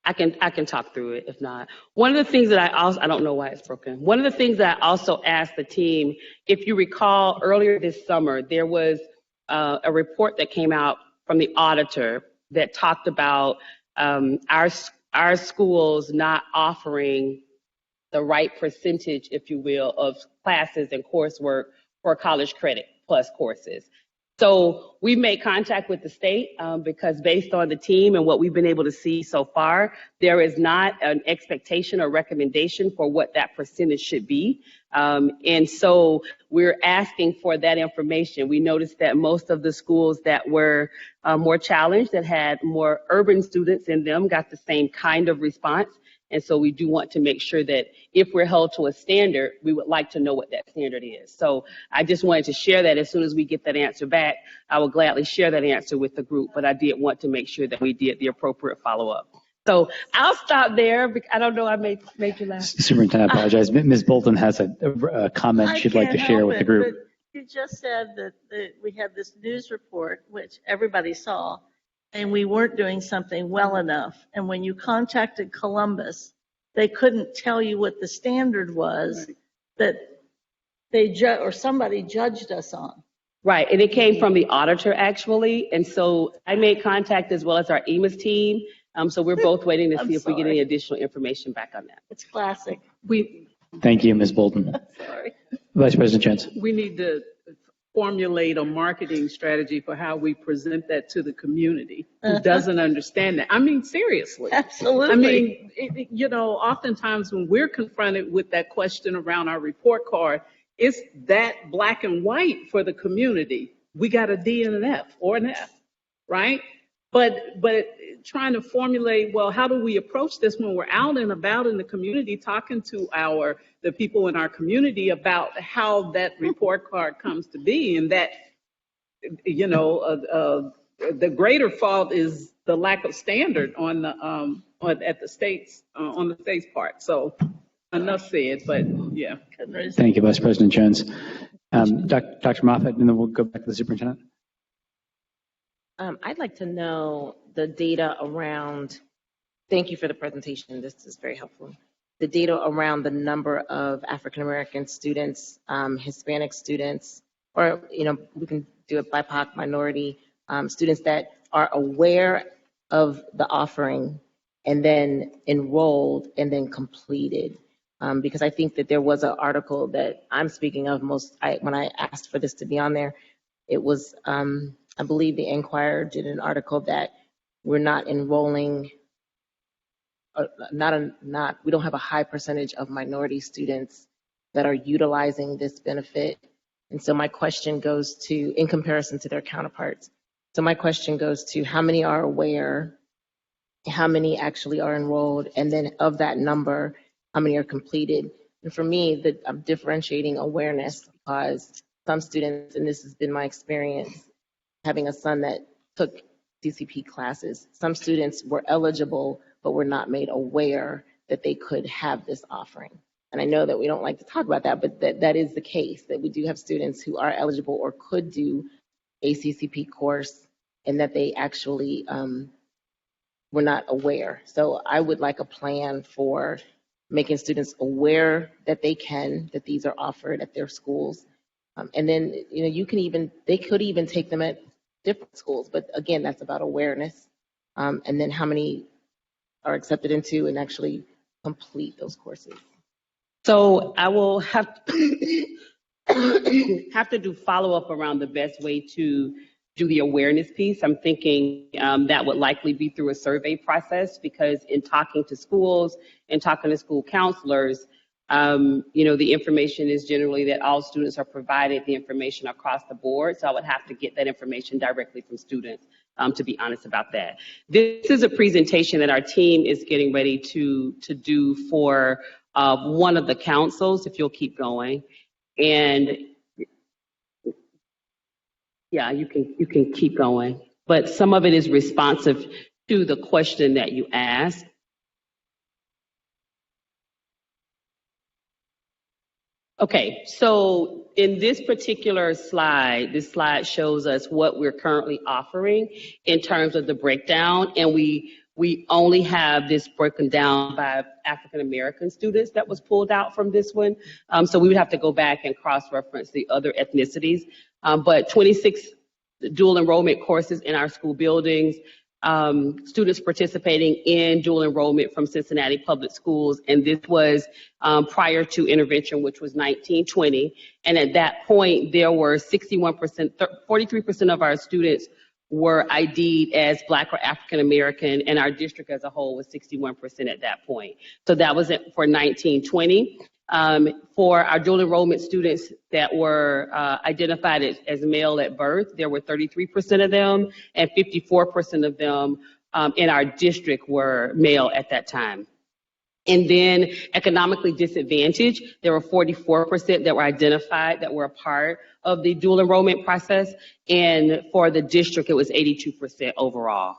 I can talk through it if not. One of the things that I don't know why it's broken. One of the things that I also asked the team, if you recall earlier this summer, there was a report that came out from the auditor that talked about our schools not offering the right percentage, if you will, of classes and coursework for college credit plus courses. So we've made contact with the state because based on the team and what we've been able to see so far, there is not an expectation or recommendation for what that percentage should be. And so we're asking for that information. We noticed that most of the schools that were more challenged, that had more urban students in them, got the same kind of response. And so we do want to make sure that if we're held to a standard, we would like to know what that standard is. So I just wanted to share that as soon as we get that answer back, I will gladly share that answer with the group, but I did want to make sure that we did the appropriate follow-up. So I'll stop there. I don't know, I made you laugh. Superintendent, I apologize. Ms. Bolton has a comment she'd like to share with the group. You just said that we had this news report, which everybody saw, and we weren't doing something well enough. And when you contacted Columbus, they couldn't tell you what the standard was that or somebody judged us on. Right, and it came from the auditor actually. And so I made contact as well as our EMAS team. So we're both waiting to see if we get any additional information back on that. It's classic. Thank you, Ms. Bolton. Sorry. Vice President Chance. We need to formulate a marketing strategy for how we present that to the community who doesn't understand that. I mean, seriously. Absolutely. I mean, oftentimes when we're confronted with that question around our report card, it's that black and white for the community. We got a D and an F or an F, right? But trying to formulate, well, how do we approach this when we're out and about in the community talking to the people in our community about how that report card comes to be, and that, the greater fault is the lack of standard on the state's part. So enough said, but yeah. Thank you, Vice President Jones. Dr. Moffat, and then we'll go back to the superintendent. I'd like to know the data around, thank you for the presentation, this is very helpful. The data around the number of African-American students, Hispanic students, or, we can do it BIPOC, minority, students that are aware of the offering and then enrolled and then completed. Because I think that there was an article that I'm speaking of when I asked for this to be on there, it was, I believe the Enquirer did an article that we're not enrolling, we don't have a high percentage of minority students that are utilizing this benefit. And so my question goes to, in comparison to their counterparts, so my question goes to how many are aware, how many actually are enrolled, and then of that number, how many are completed? And for me, I'm differentiating awareness because some students, and this has been my experience, having a son that took CCP classes, some students were eligible, but were not made aware that they could have this offering. And I know that we don't like to talk about that, but that is the case, that we do have students who are eligible or could do a CCP course and that they actually were not aware. So I would like a plan for making students aware that that these are offered at their schools. And then, they could even take them at different schools, but again, that's about awareness. And then how many are accepted into and actually complete those courses. So I will have to do follow-up around the best way to do the awareness piece. I'm thinking that would likely be through a survey process, because in talking to schools and talking to school counselors, the information is generally that all students are provided the information across the board. So I would have to get that information directly from students, to be honest about that. This is a presentation that our team is getting ready to do for one of the councils, if you'll keep going. And yeah, you can keep going. But some of it is responsive to the question that you asked. Okay, so in this particular slide, this slide shows us what we're currently offering in terms of the breakdown, and we only have this broken down by African American students that was pulled out from this one. So we would have to go back and cross-reference the other ethnicities. But 26 dual enrollment courses in our school buildings, students participating in dual enrollment from Cincinnati Public Schools, and this was prior to intervention, which was 1920. And at that point, there were 61%, 43% of our students were ID'd as Black or African American, and our district as a whole was 61% at that point. So that was it for 1920. For our dual enrollment students that were identified as male at birth, there were 33% of them, and 54% of them in our district were male at that time. And then economically disadvantaged, there were 44% that were identified that were a part of the dual enrollment process. And for the district, it was 82% overall.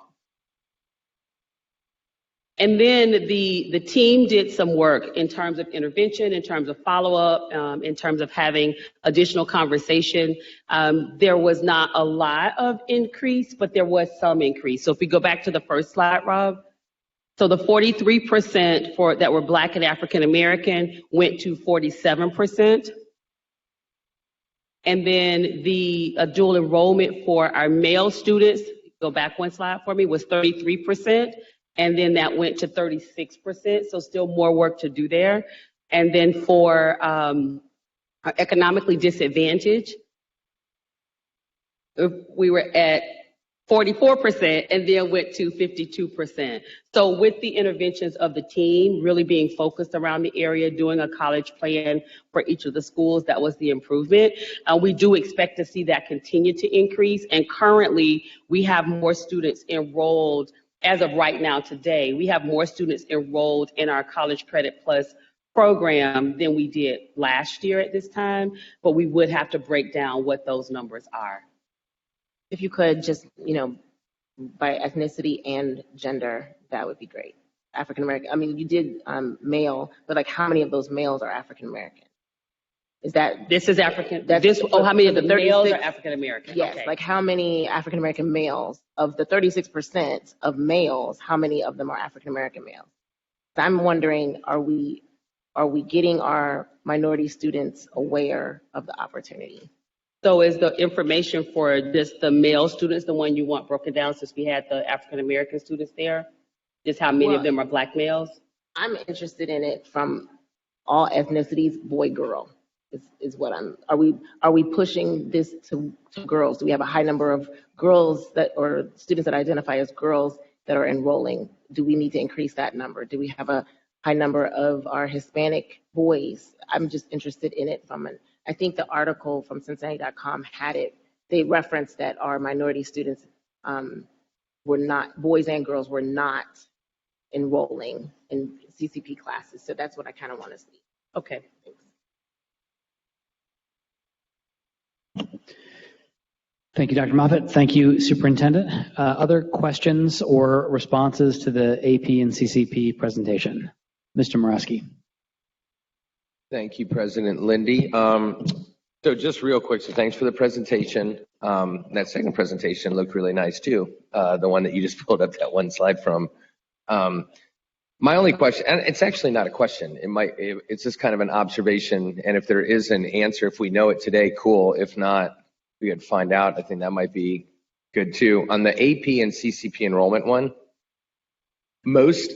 And then the team did some work in terms of intervention, in terms of follow-up, in terms of having additional conversation. There was not a lot of increase, but there was some increase. So if we go back to the first slide, Rob. So the 43% that were Black and African American went to 47%. And then the dual enrollment for our male students, go back one slide for me, was 33%. And then that went to 36%. So still more work to do there. And then for our economically disadvantaged, we were at 44% and then went to 52%. So with the interventions of the team really being focused around the area, doing a college plan for each of the schools, that was the improvement. We do expect to see that continue to increase. And currently we have more students enrolled as of right now today. We have more students enrolled in our College Credit Plus program than we did last year at this time, but we would have to break down what those numbers are. If you could just, by ethnicity and gender, that would be great. African American, I mean, you did male, but like how many of those males are African American? Is that? This is African, how many of the males are African American? Yes, okay. Like how many African American males, of the 36% of males, how many of them are African American males? So I'm wondering, are we getting our minority students aware of the opportunity? So is the information for just the male students the one you want broken down, since we had the African American students there? Just how many of them are Black males? I'm interested in it from all ethnicities, boy, girl, is what are we pushing this to girls? Do we have a high number of girls or students that identify as girls that are enrolling? Do we need to increase that number? Do we have a high number of our Hispanic boys? I'm just interested in it I think the article from Cincinnati.com had it. They referenced that our minority students were not, boys and girls were not enrolling in CCP classes. So that's what I kind of want to see. Okay. Thanks. Thank you, Dr. Moffitt. Thank you, Superintendent. Other questions or responses to the AP and CCP presentation? Mr. Moraski. Thank you, President Lindy. So just real quick, so thanks for the presentation. That second presentation looked really nice too. The one that you just pulled up that one slide from. My only question, and it's actually not a question, it's just kind of an observation. And if there is an answer, if we know it today, cool. If not, we could find out. I think that might be good too. On the AP and CCP enrollment one, most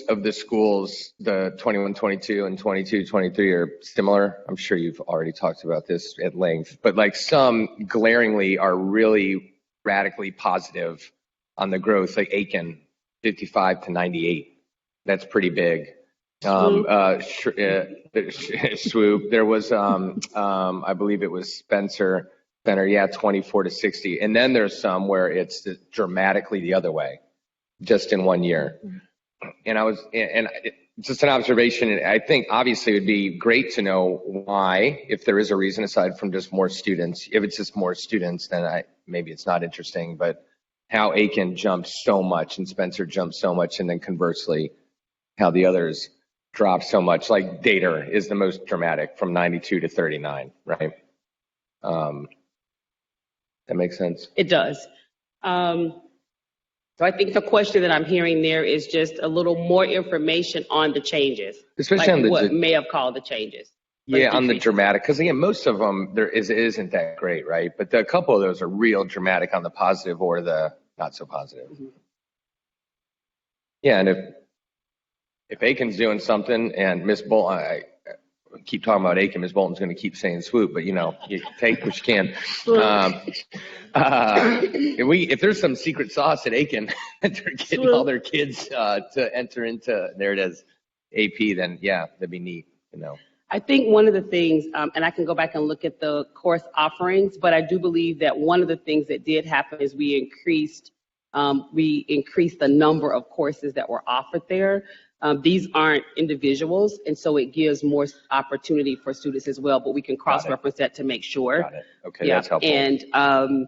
of the schools, the 21-22 and 22-23 are similar. I'm sure you've already talked about this at length, but like some glaringly are really radically positive on the growth, like Aiken, 55 to 98. That's pretty big. Swoop. There was, I believe it was Spencer, yeah, 24 to 60. And then there's some where it's dramatically the other way, just in 1 year. And just an observation. I think obviously it would be great to know why, if there is a reason aside from just more students. If it's just more students, then maybe it's not interesting. But how Aiken jumped so much and Spencer jumped so much, and then conversely, how the others dropped so much. Like Dater is the most dramatic, from 92 to 39, right? That makes sense. It does. So I think the question that I'm hearing there is just a little more information on the changes, Especially like on the what may have caused the changes. Yeah, on the dramatic, because again, most of them isn't that great, right? But a couple of those are real dramatic on the positive or the not so positive. Mm-hmm. Yeah, and if Aiken's doing something and Miss Bolton, I keep talking about Aiken, Miss Bolton's going to keep saying swoop, but you take what you can. If there's some secret sauce at Aiken that they're getting all their kids to enter into, there it is, AP, then yeah, that'd be neat, I think one of the things, and I can go back and look at the course offerings, but I do believe that one of the things that did happen is we increased the number of courses that were offered there. These aren't individuals, and so it gives more opportunity for students as well, but we can cross-reference that to make sure. Got it. Okay, yeah. That's helpful. And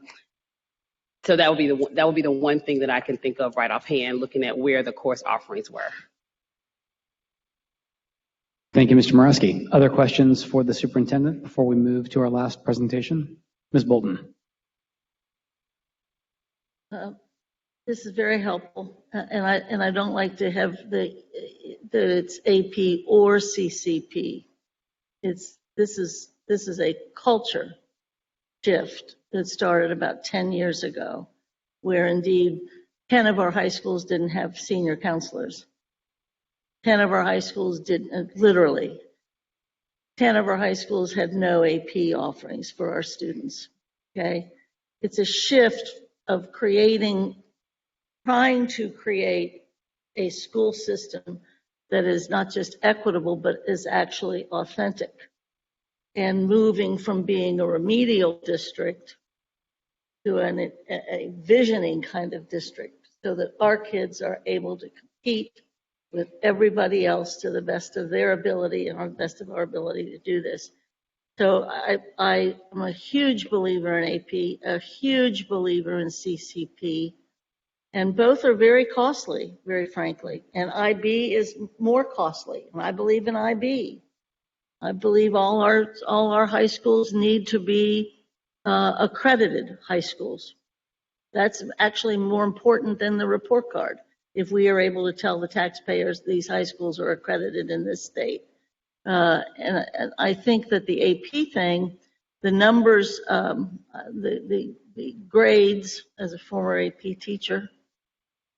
so that would be the one thing that I can think of right offhand, looking at where the course offerings were. Thank you, Mr. Morosky. Other questions for the superintendent before we move to our last presentation? Ms. Bolton. This is very helpful, and I don't like to have that it's AP or CCP. This is a culture shift that started about 10 years ago, where indeed 10 of our high schools didn't have senior counselors. 10 of our high schools didn't, literally. 10 of our high schools had no AP offerings for our students. Okay, it's a shift of trying to create a school system that is not just equitable, but is actually authentic, and moving from being a remedial district to a visioning kind of district, so that our kids are able to compete with everybody else to the best of their ability and the best of our ability to do this. So I am a huge believer in AP, a huge believer in CCP, and both are very costly, very frankly. And IB is more costly, and I believe in IB. I believe all our high schools need to be accredited high schools. That's actually more important than the report card, if we are able to tell the taxpayers these high schools are accredited in this state. And I think that the AP thing, the numbers, the grades, as a former AP teacher,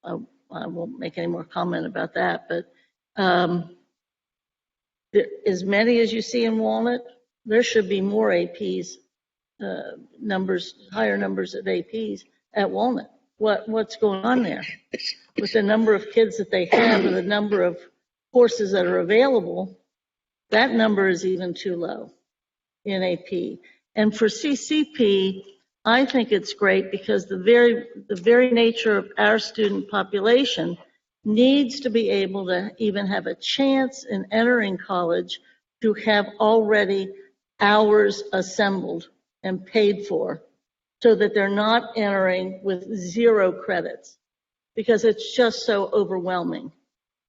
I won't make any more comment about that, but as many as you see in Walnut, there should be more APs, higher numbers of APs at Walnut. What's going on there? With the number of kids that they have and the number of courses that are available, that number is even too low in AP. And for CCP, I think it's great because the very nature of our student population needs to be able to even have a chance in entering college to have already hours assembled and paid for, so that they're not entering with 0 credits, because it's just so overwhelming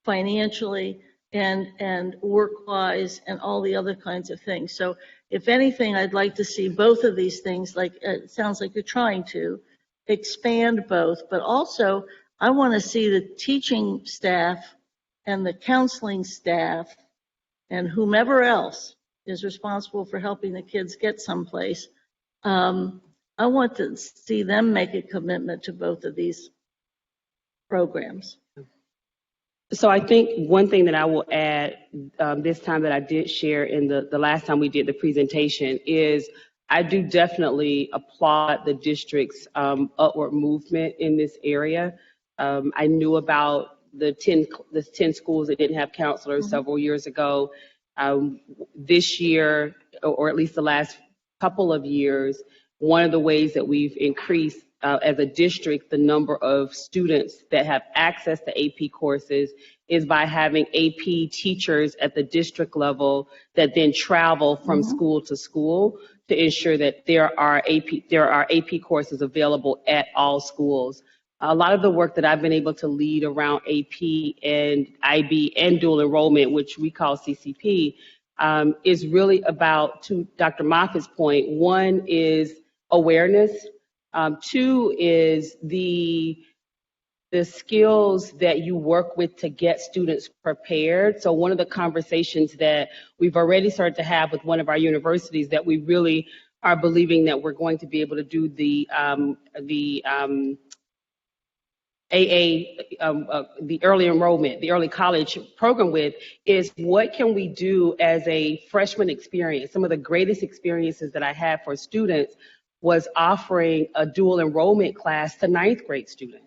financially and work-wise and all the other kinds of things. So if anything, I'd like to see both of these things, like it sounds like you're trying to expand both, but also I want to see the teaching staff and the counseling staff and whomever else is responsible for helping the kids get someplace. I want to see them make a commitment to both of these programs. So I think one thing that I will add this time that I did share in the last time we did the presentation is I do definitely applaud the district's upward movement in this area. I knew about the 10 schools that didn't have counselors several years ago. This year, or at least the last couple of years, one of the ways that we've increased as a district the number of students that have access to AP courses is by having AP teachers at the district level that then travel from school to school to ensure that there are AP courses available at all schools. A lot of the work that I've been able to lead around AP and IB and dual enrollment, which we call CCP, is really about, to Dr. Moffitt's point, one is awareness. Two is the skills that you work with to get students prepared. So one of the conversations that we've already started to have with one of our universities that we really are believing that we're going to be able to do the early enrollment, the early college program with, is what can we do as a freshman experience? Some of the greatest experiences that I had for students was offering a dual enrollment class to ninth grade students,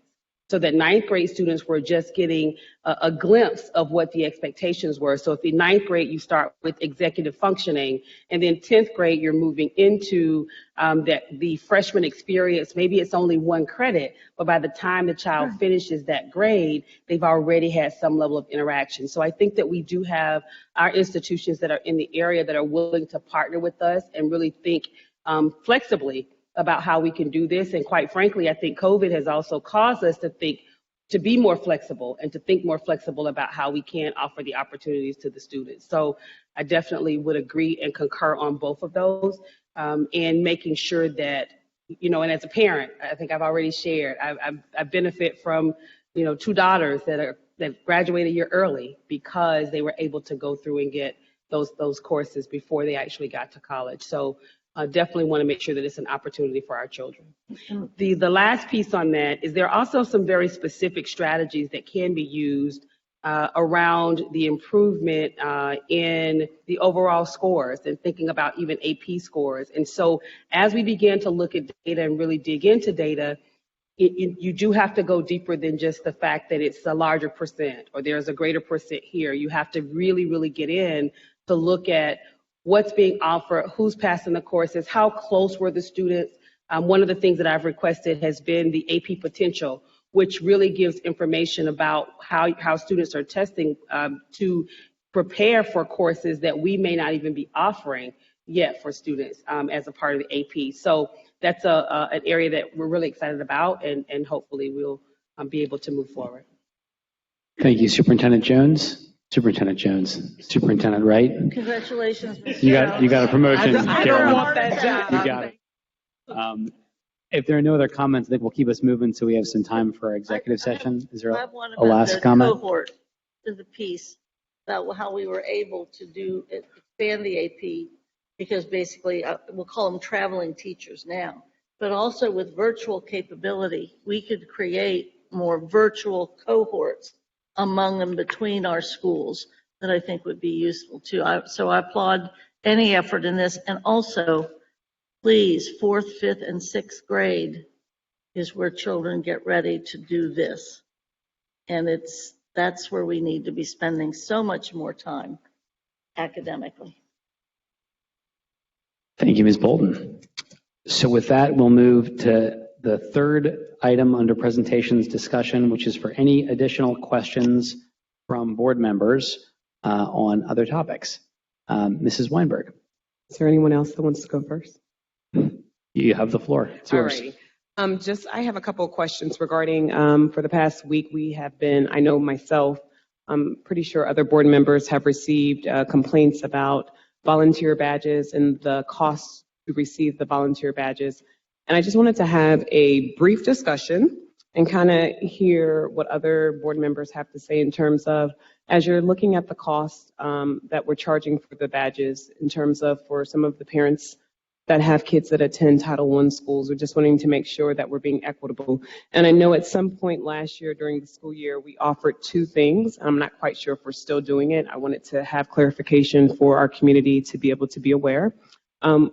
so that ninth grade students were just getting a glimpse of what the expectations were. So if in ninth grade you start with executive functioning, and then 10th grade you're moving into the freshman experience, maybe it's only one credit, but by the time the child finishes that grade, they've already had some level of interaction. So I think that we do have our institutions that are in the area that are willing to partner with us and really think flexibly about how we can do this. And quite frankly, I think COVID has also caused us to be more flexible and to think more flexible about how we can offer the opportunities to the students. So I definitely would agree and concur on both of those, and making sure that, and as a parent, I think I've already shared, I benefit from, 2 daughters that graduated a year early because they were able to go through and get those courses before they actually got to college. So I definitely want to make sure that it's an opportunity for our children. The last piece on that is there are also some very specific strategies that can be used around the improvement in the overall scores and thinking about even AP scores. And so as we begin to look at data and really dig into data, you do have to go deeper than just the fact that it's a larger percent or there's a greater percent here. You have to really, really get in to look at what's being offered, who's passing the courses, how close were the students. One of the things that I've requested has been the AP potential, which really gives information about how students are testing to prepare for courses that we may not even be offering yet for students as a part of the AP. So that's an area that we're really excited about, and hopefully we'll be able to move forward. Thank you, Superintendent Jones. Superintendent Wright. Congratulations, Ms. You got a promotion. I Karen. don't want that job. You got it. If there are no other comments, I think we'll keep us moving so we have some time for our executive session. Is there I have one a about last the comment? cohort to the piece about how we were able to expand the AP, because basically we'll call them traveling teachers now, but also with virtual capability, we could create more virtual cohorts among them between our schools that I think would be useful too. So I applaud any effort in this. And also, please, 4th, 5th, and 6th grade is where children get ready to do this. And that's where we need to be spending so much more time academically. Thank you, Ms. Bolton. So with that, we'll move to the third item under presentations discussion, which is for any additional questions from board members on other topics. Mrs. Weinberg. Is there anyone else that wants to go first? You have the floor. It's yours. Alrighty. I have a couple of questions regarding, for the past week, we have been, I know myself, I'm pretty sure other board members have received complaints about volunteer badges and the costs to receive the volunteer badges. And I just wanted to have a brief discussion and kind of hear what other board members have to say in terms of, as you're looking at the costs that we're charging for the badges, in terms of for some of the parents that have kids that attend Title I schools, we're just wanting to make sure that we're being equitable. And I know at some point last year during the school year, we offered 2 things. I'm not quite sure if we're still doing it. I wanted to have clarification for our community to be able to be aware.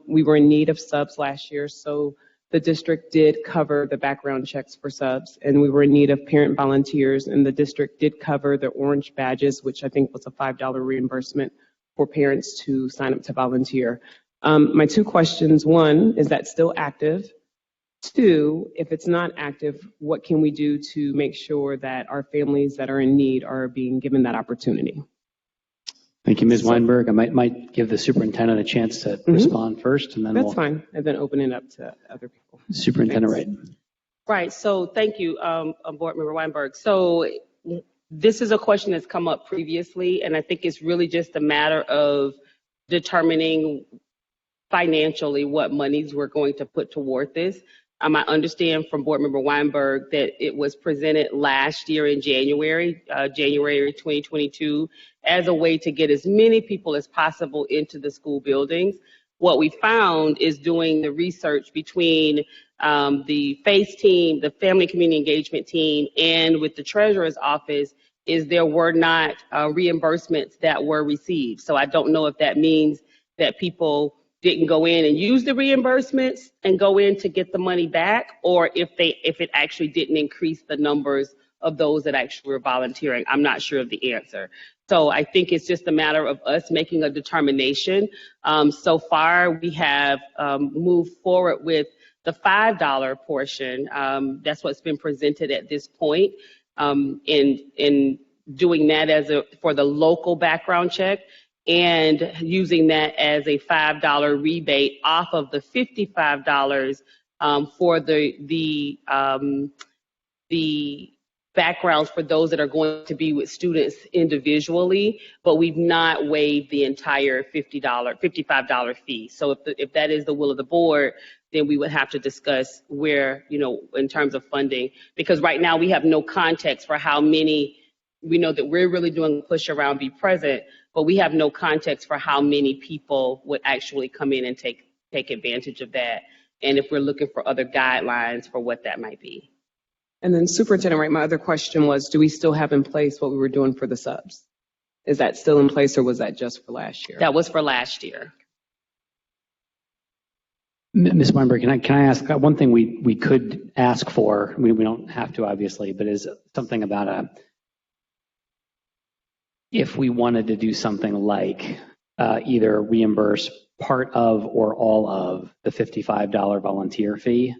We were in need of subs last year, so the district did cover the background checks for subs, and we were in need of parent volunteers, and the district did cover the orange badges, which I think was a $5 reimbursement for parents to sign up to volunteer. My two questions: one, is that still active? Two, if it's not active, what can we do to make sure that our families that are in need are being given that opportunity? Thank you, Ms. Weinberg. I might give the superintendent a chance to respond first, and then That's fine, and then open it up to other people. Superintendent Wright. Right. So thank you, Board Member Weinberg. So this is a question that's come up previously, and I think it's really just a matter of determining financially what monies we're going to put toward this. I understand from Board Member Weinberg that it was presented last year in January 2022, as a way to get as many people as possible into the school buildings. What we found is doing the research between the FACE team, the Family Community Engagement team, and with the Treasurer's Office, is there were not reimbursements that were received. So I don't know if that means that people didn't go in and use the reimbursements and go in to get the money back, or if it actually didn't increase the numbers of those that actually were volunteering. I'm not sure of the answer. So I think it's just a matter of us making a determination. So far, we have moved forward with the $5 portion. That's what's been presented at this point. In doing that for the local background check, and using that as a $5 rebate off of the $55 for the backgrounds for those that are going to be with students individually, but we've not waived the entire $55 fee. So if that is the will of the board, then we would have to discuss where, in terms of funding, because right now we have no context for how many. We know that we're really doing a push around Be Present, but we have no context for how many people would actually come in and take advantage of that, and if we're looking for other guidelines for what that might be. And then Superintendent Wright, my other question was, do we still have in place what we were doing for the subs? Is that still in place, or was that just for last year? That was for last year. Ms. Weinberg, can I ask one thing we could ask for? We don't have to, obviously, but is something about if we wanted to do something like either reimburse part of or all of the $55 volunteer fee,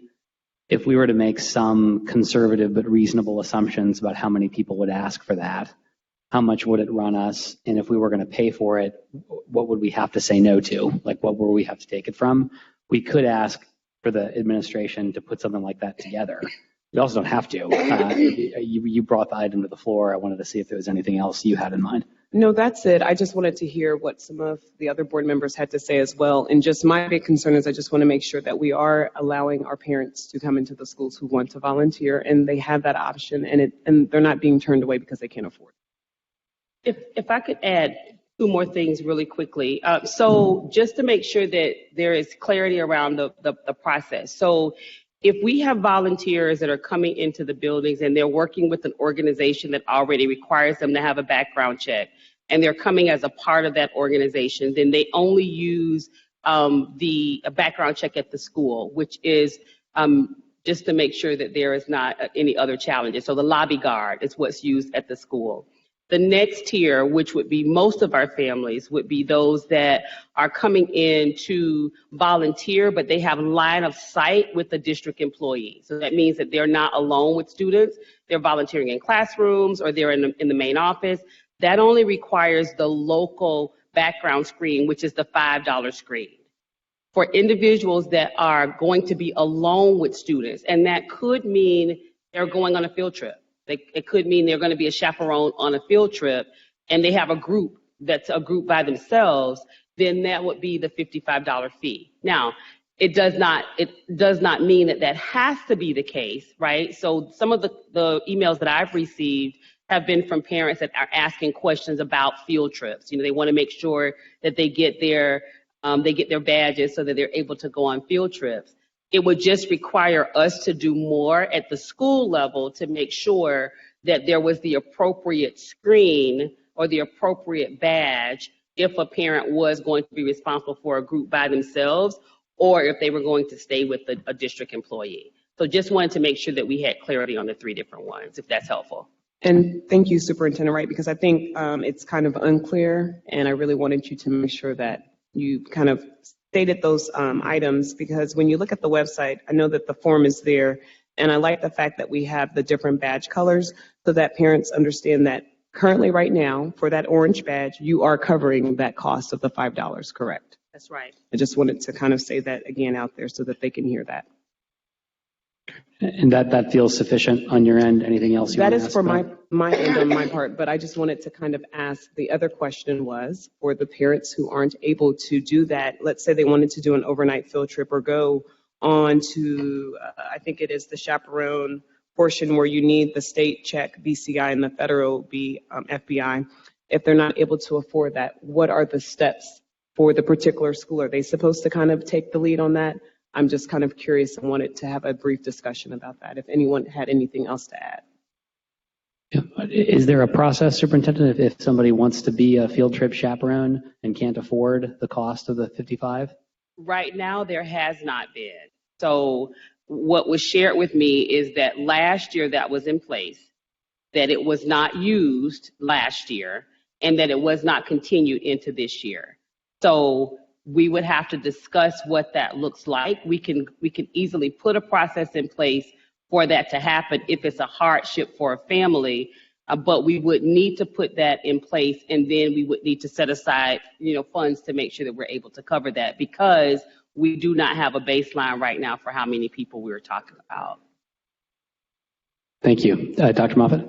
if we were to make some conservative but reasonable assumptions about how many people would ask for that, how much would it run us? And if we were going to pay for it, what would we have to say no to? Like, what would we have to take it from? We could ask for the administration to put something like that together. We also don't have to. You brought the item to the floor. I wanted to see if there was anything else you had in mind. No, that's it. I just wanted to hear what some of the other board members had to say as well. And just my big concern is I just want to make sure that we are allowing our parents to come into the schools who want to volunteer, and they have that option, and they're not being turned away because they can't afford it. If I could add two more things really quickly. So just to make sure that there is clarity around the process. So if we have volunteers that are coming into the buildings and they're working with an organization that already requires them to have a background check, and they're coming as a part of that organization, then they only use the background check at the school, which is just to make sure that there is not any other challenges. So the lobby guard is what's used at the school. The next tier, which would be most of our families, would be those that are coming in to volunteer, but they have line of sight with the district employee. So that means that they're not alone with students. They're volunteering in classrooms, or they're in the main office. That only requires the local background screen, which is the $5 screen. For individuals that are going to be alone with students, and that could mean they're going on a field trip. It could mean they're going to be a chaperone on a field trip, and they have a group that's a group by themselves, then that would be the $55 fee. Now, it does not mean that has to be the case, right? So some of the emails that I've received have been from parents that are asking questions about field trips. They want to make sure that they get their badges so that they're able to go on field trips. It would just require us to do more at the school level to make sure that there was the appropriate screen or the appropriate badge if a parent was going to be responsible for a group by themselves or if they were going to stay with a district employee. So just wanted to make sure that we had clarity on the 3 different ones, if that's helpful. And thank you, Superintendent Wright, because I think it's kind of unclear, and I really wanted you to make sure that you kind of stated those items, because when you look at the website, I know that the form is there, and I like the fact that we have the different badge colors so that parents understand that currently right now, for that orange badge, you are covering that cost of the $5, correct? That's right. I just wanted to kind of say that again out there so that they can hear that. And that feels sufficient on your end? Anything else you want That to is ask for about? my end on my part, but I just wanted to kind of ask, the other question was for the parents who aren't able to do that. Let's say they wanted to do an overnight field trip or go on to, I think it is the chaperone portion where you need the state check, BCI, and the federal FBI. If they're not able to afford that, what are the steps for the particular school? Are they supposed to kind of take the lead on that? I'm just kind of curious and wanted to have a brief discussion about that, if anyone had anything else to add. Yeah. Is there a process, Superintendent, if somebody wants to be a field trip chaperone and can't afford the cost of the 55? Right now, there has not been. So what was shared with me is that last year that was in place, that it was not used last year, and that it was not continued into this year. So we would have to discuss what that looks like. We can easily put a process in place for that to happen if it's a hardship for a family, but we would need to put that in place, and then we would need to set aside, funds to make sure that we're able to cover that, because we do not have a baseline right now for how many people we were talking about. Thank you. Dr. Moffitt?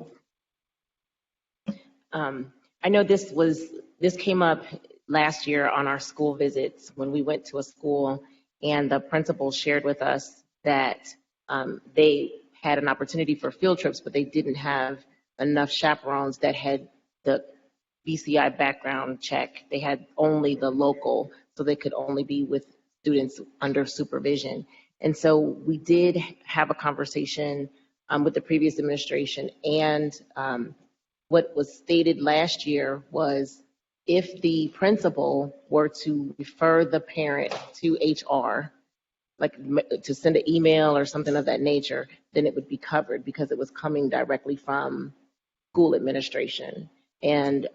I know this came up last year on our school visits when we went to a school, and the principal shared with us that they had an opportunity for field trips, but they didn't have enough chaperones that had the BCI background check. They had only the local, so they could only be with students under supervision. And so we did have a conversation with the previous administration, and what was stated last year was if the principal were to refer the parent to HR, like to send an email or something of that nature, then it would be covered because it was coming directly from school administration. And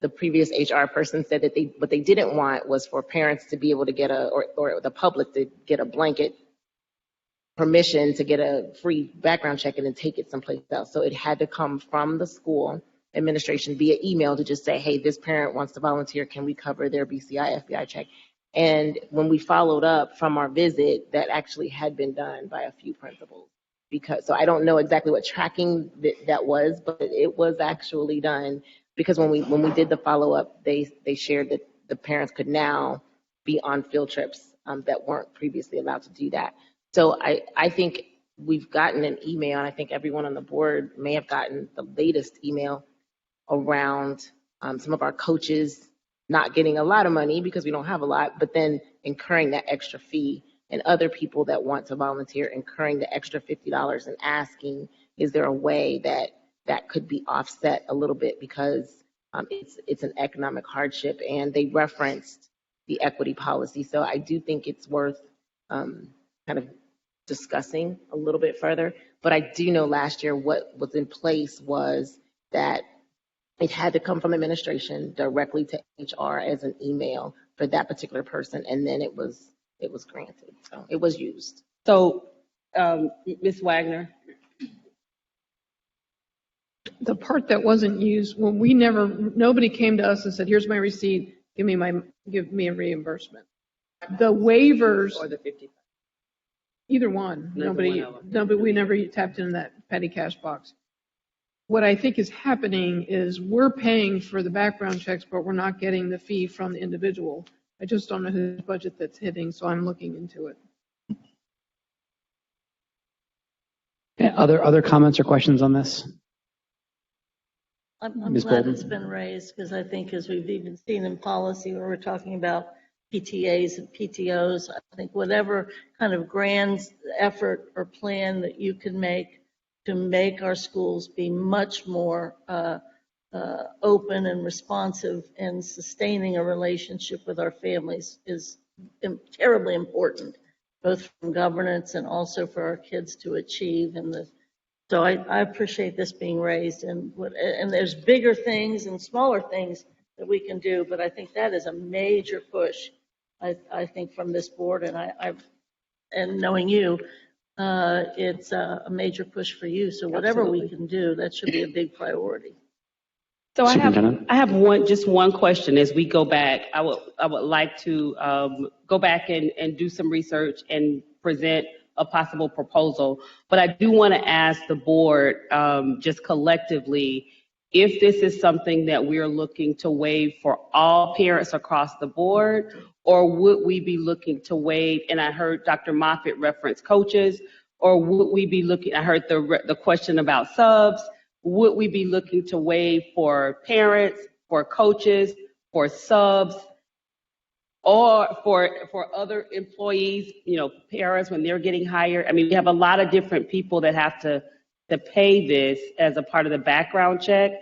the previous HR person said that what they didn't want was for parents to be able to get or the public to get a blanket permission to get a free background check and then take it someplace else. So it had to come from the school administration via email to just say, hey, this parent wants to volunteer. Can we cover their BCI, FBI check? And when we followed up from our visit, that actually had been done by a few principals. So I don't know exactly what tracking that was, but it was actually done, because when we did the follow up, they shared that the parents could now be on field trips that weren't previously allowed to do that. So I think we've gotten an email, and I think everyone on the board may have gotten the latest email around some of our coaches not getting a lot of money because we don't have a lot, but then incurring that extra fee, and other people that want to volunteer incurring the extra $50 and asking, is there a way that could be offset a little bit, because it's an economic hardship, and they referenced the equity policy. So I do think it's worth kind of discussing a little bit further. But I do know last year what was in place was that it had to come from administration directly to HR as an email for that particular person, and then it was granted. So it was used. So, Ms. Wagner? The part that wasn't used, well, nobody came to us and said, here's my receipt, give me a reimbursement. The waivers, Or the 50? either one, Neither nobody, one of them. no, but we never tapped into that petty cash box. What I think is happening is we're paying for the background checks, but we're not getting the fee from the individual. I just don't know whose budget that's hitting, so I'm looking into it. Yeah, other comments or questions on this? I'm Ms. glad Bolden? it's been raised, because I think, as we've even seen in policy where we're talking about PTAs and PTOs, I think whatever kind of grand effort or plan that you can make to make our schools be much more open and responsive and sustaining a relationship with our families is terribly important, both from governance and also for our kids to achieve. So I appreciate this being raised, and there's bigger things and smaller things that we can do, but I think that is a major push. I think from this board, and knowing you, it's a major push for you. So whatever we can do, that should be a big priority. So I Superintendent? have one question as we go back. I would like to go back and do some research and present a possible proposal. But I do want to ask the board just collectively if this is something that we're looking to waive for all parents across the board, or would we be looking to waive, and I heard Dr. Moffitt reference coaches, or would we be looking, I heard the question about subs, would we be looking to waive for parents, for coaches, for subs, or for other employees, parents when they're getting hired? I mean, we have a lot of different people that have to pay this as a part of the background check.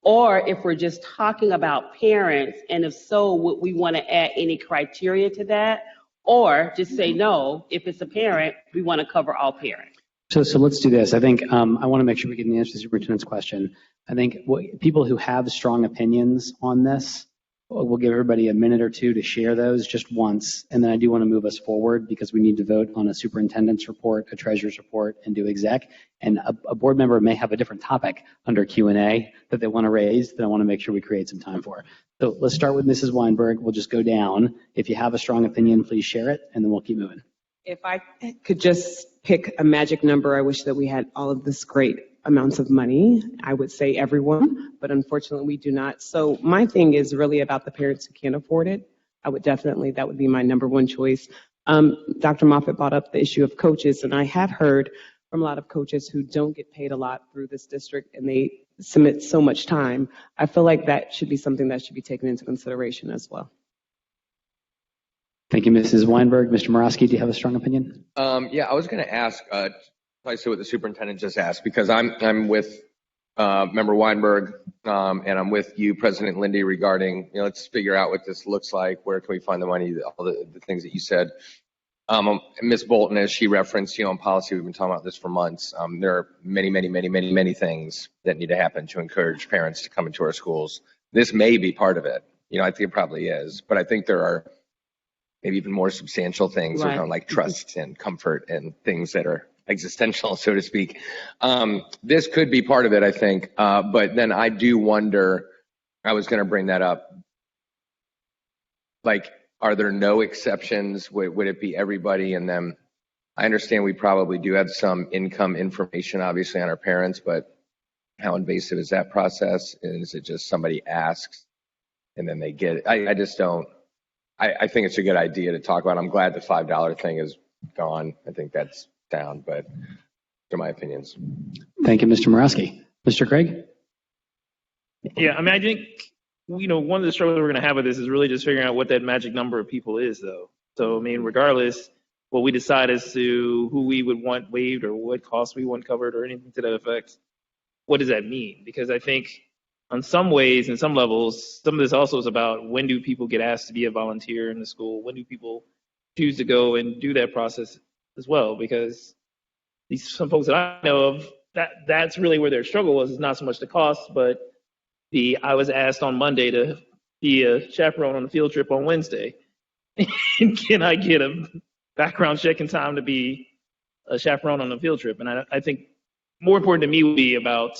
Or if we're just talking about parents, and if so, would we want to add any criteria to that? Or just say, no, if it's a parent, we want to cover all parents. So let's do this. I think I want to make sure we get the answer to the superintendent's question. I think people who have strong opinions on this, we'll give everybody a minute or two to share those just once. And then I do want to move us forward because we need to vote on a superintendent's report, a treasurer's report, and do exec. And a board member may have a different topic under Q&A that they want to raise that I want to make sure we create some time for. So let's start with Mrs. Weinberg. We'll just go down. If you have a strong opinion, please share it, and then we'll keep moving. If I could just pick a magic number, I wish that we had all of this great amounts of money. I would say everyone, but unfortunately we do not. So my thing is really about the parents who can't afford it. That would be my number one choice. Dr. Moffitt brought up the issue of coaches, and I have heard from a lot of coaches who don't get paid a lot through this district, and they submit so much time. I feel like that should be something that should be taken into consideration as well. Thank you, Mrs. Weinberg. Mr. Morosky, do you have a strong opinion? Yeah, I was going to ask, I say what the superintendent just asked, because I'm with Member Weinberg, and I'm with you, President Lindy, regarding, let's figure out what this looks like. Where can we find the money? All the things that you said. Ms. Bolton, as she referenced, in policy, we've been talking about this for months. There are many things that need to happen to encourage parents to come into our schools. This may be part of it. I think it probably is, but I think there are maybe even more substantial things Right. around like trust and comfort and things that are existential, so to speak. This could be part of it, I think. But then I do wonder, I was going to bring that up. Like, are there no exceptions? Would it be everybody? And then I understand we probably do have some income information, obviously, on our parents, but how invasive is that process? And is it just somebody asks and then they get it? I just don't. I think it's a good idea to talk about. I'm glad the $5 thing is gone. I think that's down, but those are my opinions. Thank you, Mr. Morosky. Mr. Craig? Yeah, I mean, I think, one of the struggles we're going to have with this is really just figuring out what that magic number of people is, though. So, I mean, regardless what we decide as to who we would want waived or what costs we want covered or anything to that effect, what does that mean? Because I think on some ways, in some levels, some of this also is about when do people get asked to be a volunteer in the school? When do people choose to go and do that process as well? Because some folks that I know of, that's really where their struggle was. It's not so much the cost, but I was asked on Monday to be a chaperone on a field trip on Wednesday. And can I get a background check in time to be a chaperone on a field trip? And I think more important to me would be about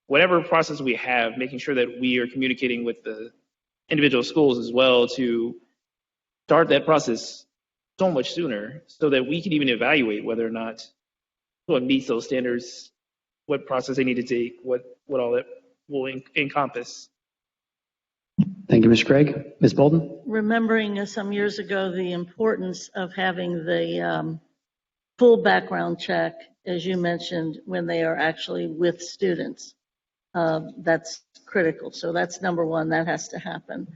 whatever process we have, making sure that we are communicating with the individual schools as well to start that process so much sooner so that we can even evaluate whether or not what meets those standards, what process they need to take, what all that will encompass. Thank you, Mr. Craig. Ms. Bolton? Remembering some years ago the importance of having the full background check, as you mentioned, when they are actually with students. That's critical. So that's number one. That has to happen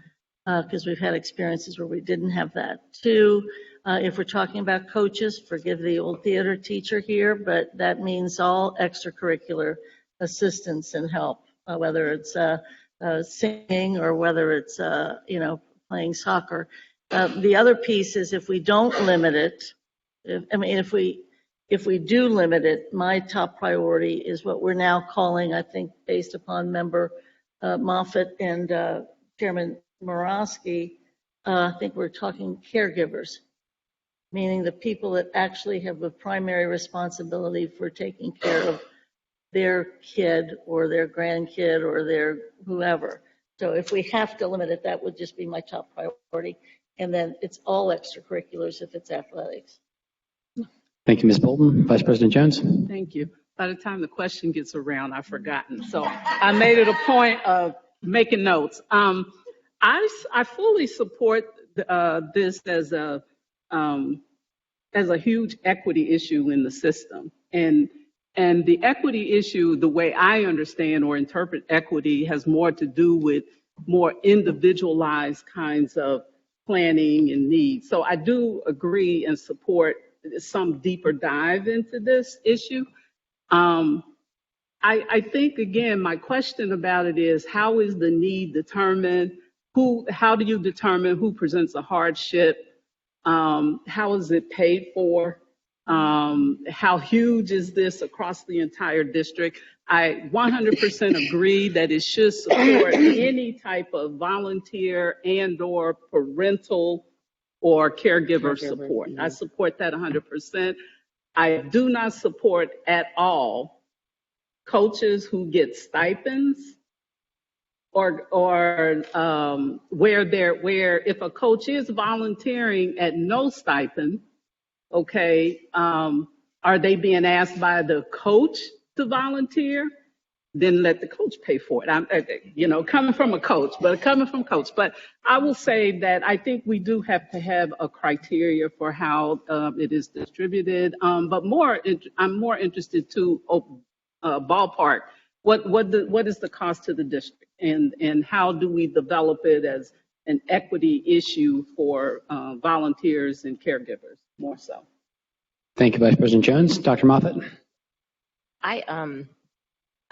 because we've had experiences where we didn't have that. Two, if we're talking about coaches, forgive the old theater teacher here, but that means all extracurricular assistance and help whether it's singing or whether it's, playing soccer. The other piece is if we don't limit it, if we do limit it, my top priority is what we're now calling, I think, based upon member Moffitt and Chairman Morosky, I think we're talking caregivers, meaning the people that actually have the primary responsibility for taking care of their kid or their grandkid or their whoever. So if we have to limit it, that would just be my top priority. And then it's all extracurriculars if it's athletics. Thank you, Ms. Bolton. Vice President Jones. Thank you. By the time the question gets around, I've forgotten. So I made it a point of making notes. I fully support this as a huge equity issue in the system. And the equity issue, the way I understand or interpret equity, has more to do with more individualized kinds of planning and needs. So I do agree and support some deeper dive into this issue. I think, again, my question about it is, how is the need determined? How do you determine who presents a hardship? How is it paid for? How huge is this across the entire district? I 100% agree that it should support any type of volunteer and/or parental or caregiver support. I support that 100%. I do not support at all coaches who get stipends or where if a coach is volunteering at no stipend, okay, are they being asked by the coach to volunteer? Then let the coach pay for it. Coming from coach. But I will say that I think we do have to have a criteria for how it is distributed. But I'm more interested to ballpark. What is the cost to the district, and how do we develop it as an equity issue for volunteers and caregivers more so? Thank you, Vice President Jones. Dr. Moffitt.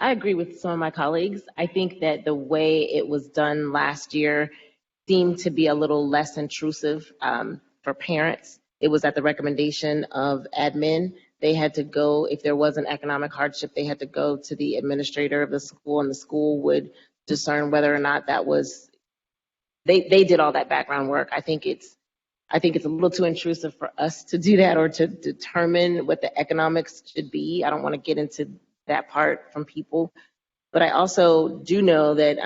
I agree with some of my colleagues. I think that the way it was done last year seemed to be a little less intrusive for parents. It was at the recommendation of admin. They had to go, if there was an economic hardship, they had to go to the administrator of the school, and the school would discern whether or not that was, they did all that background work. I think it's a little too intrusive for us to do that or to determine what the economics should be. I don't want to get into that part from people. But I also do know that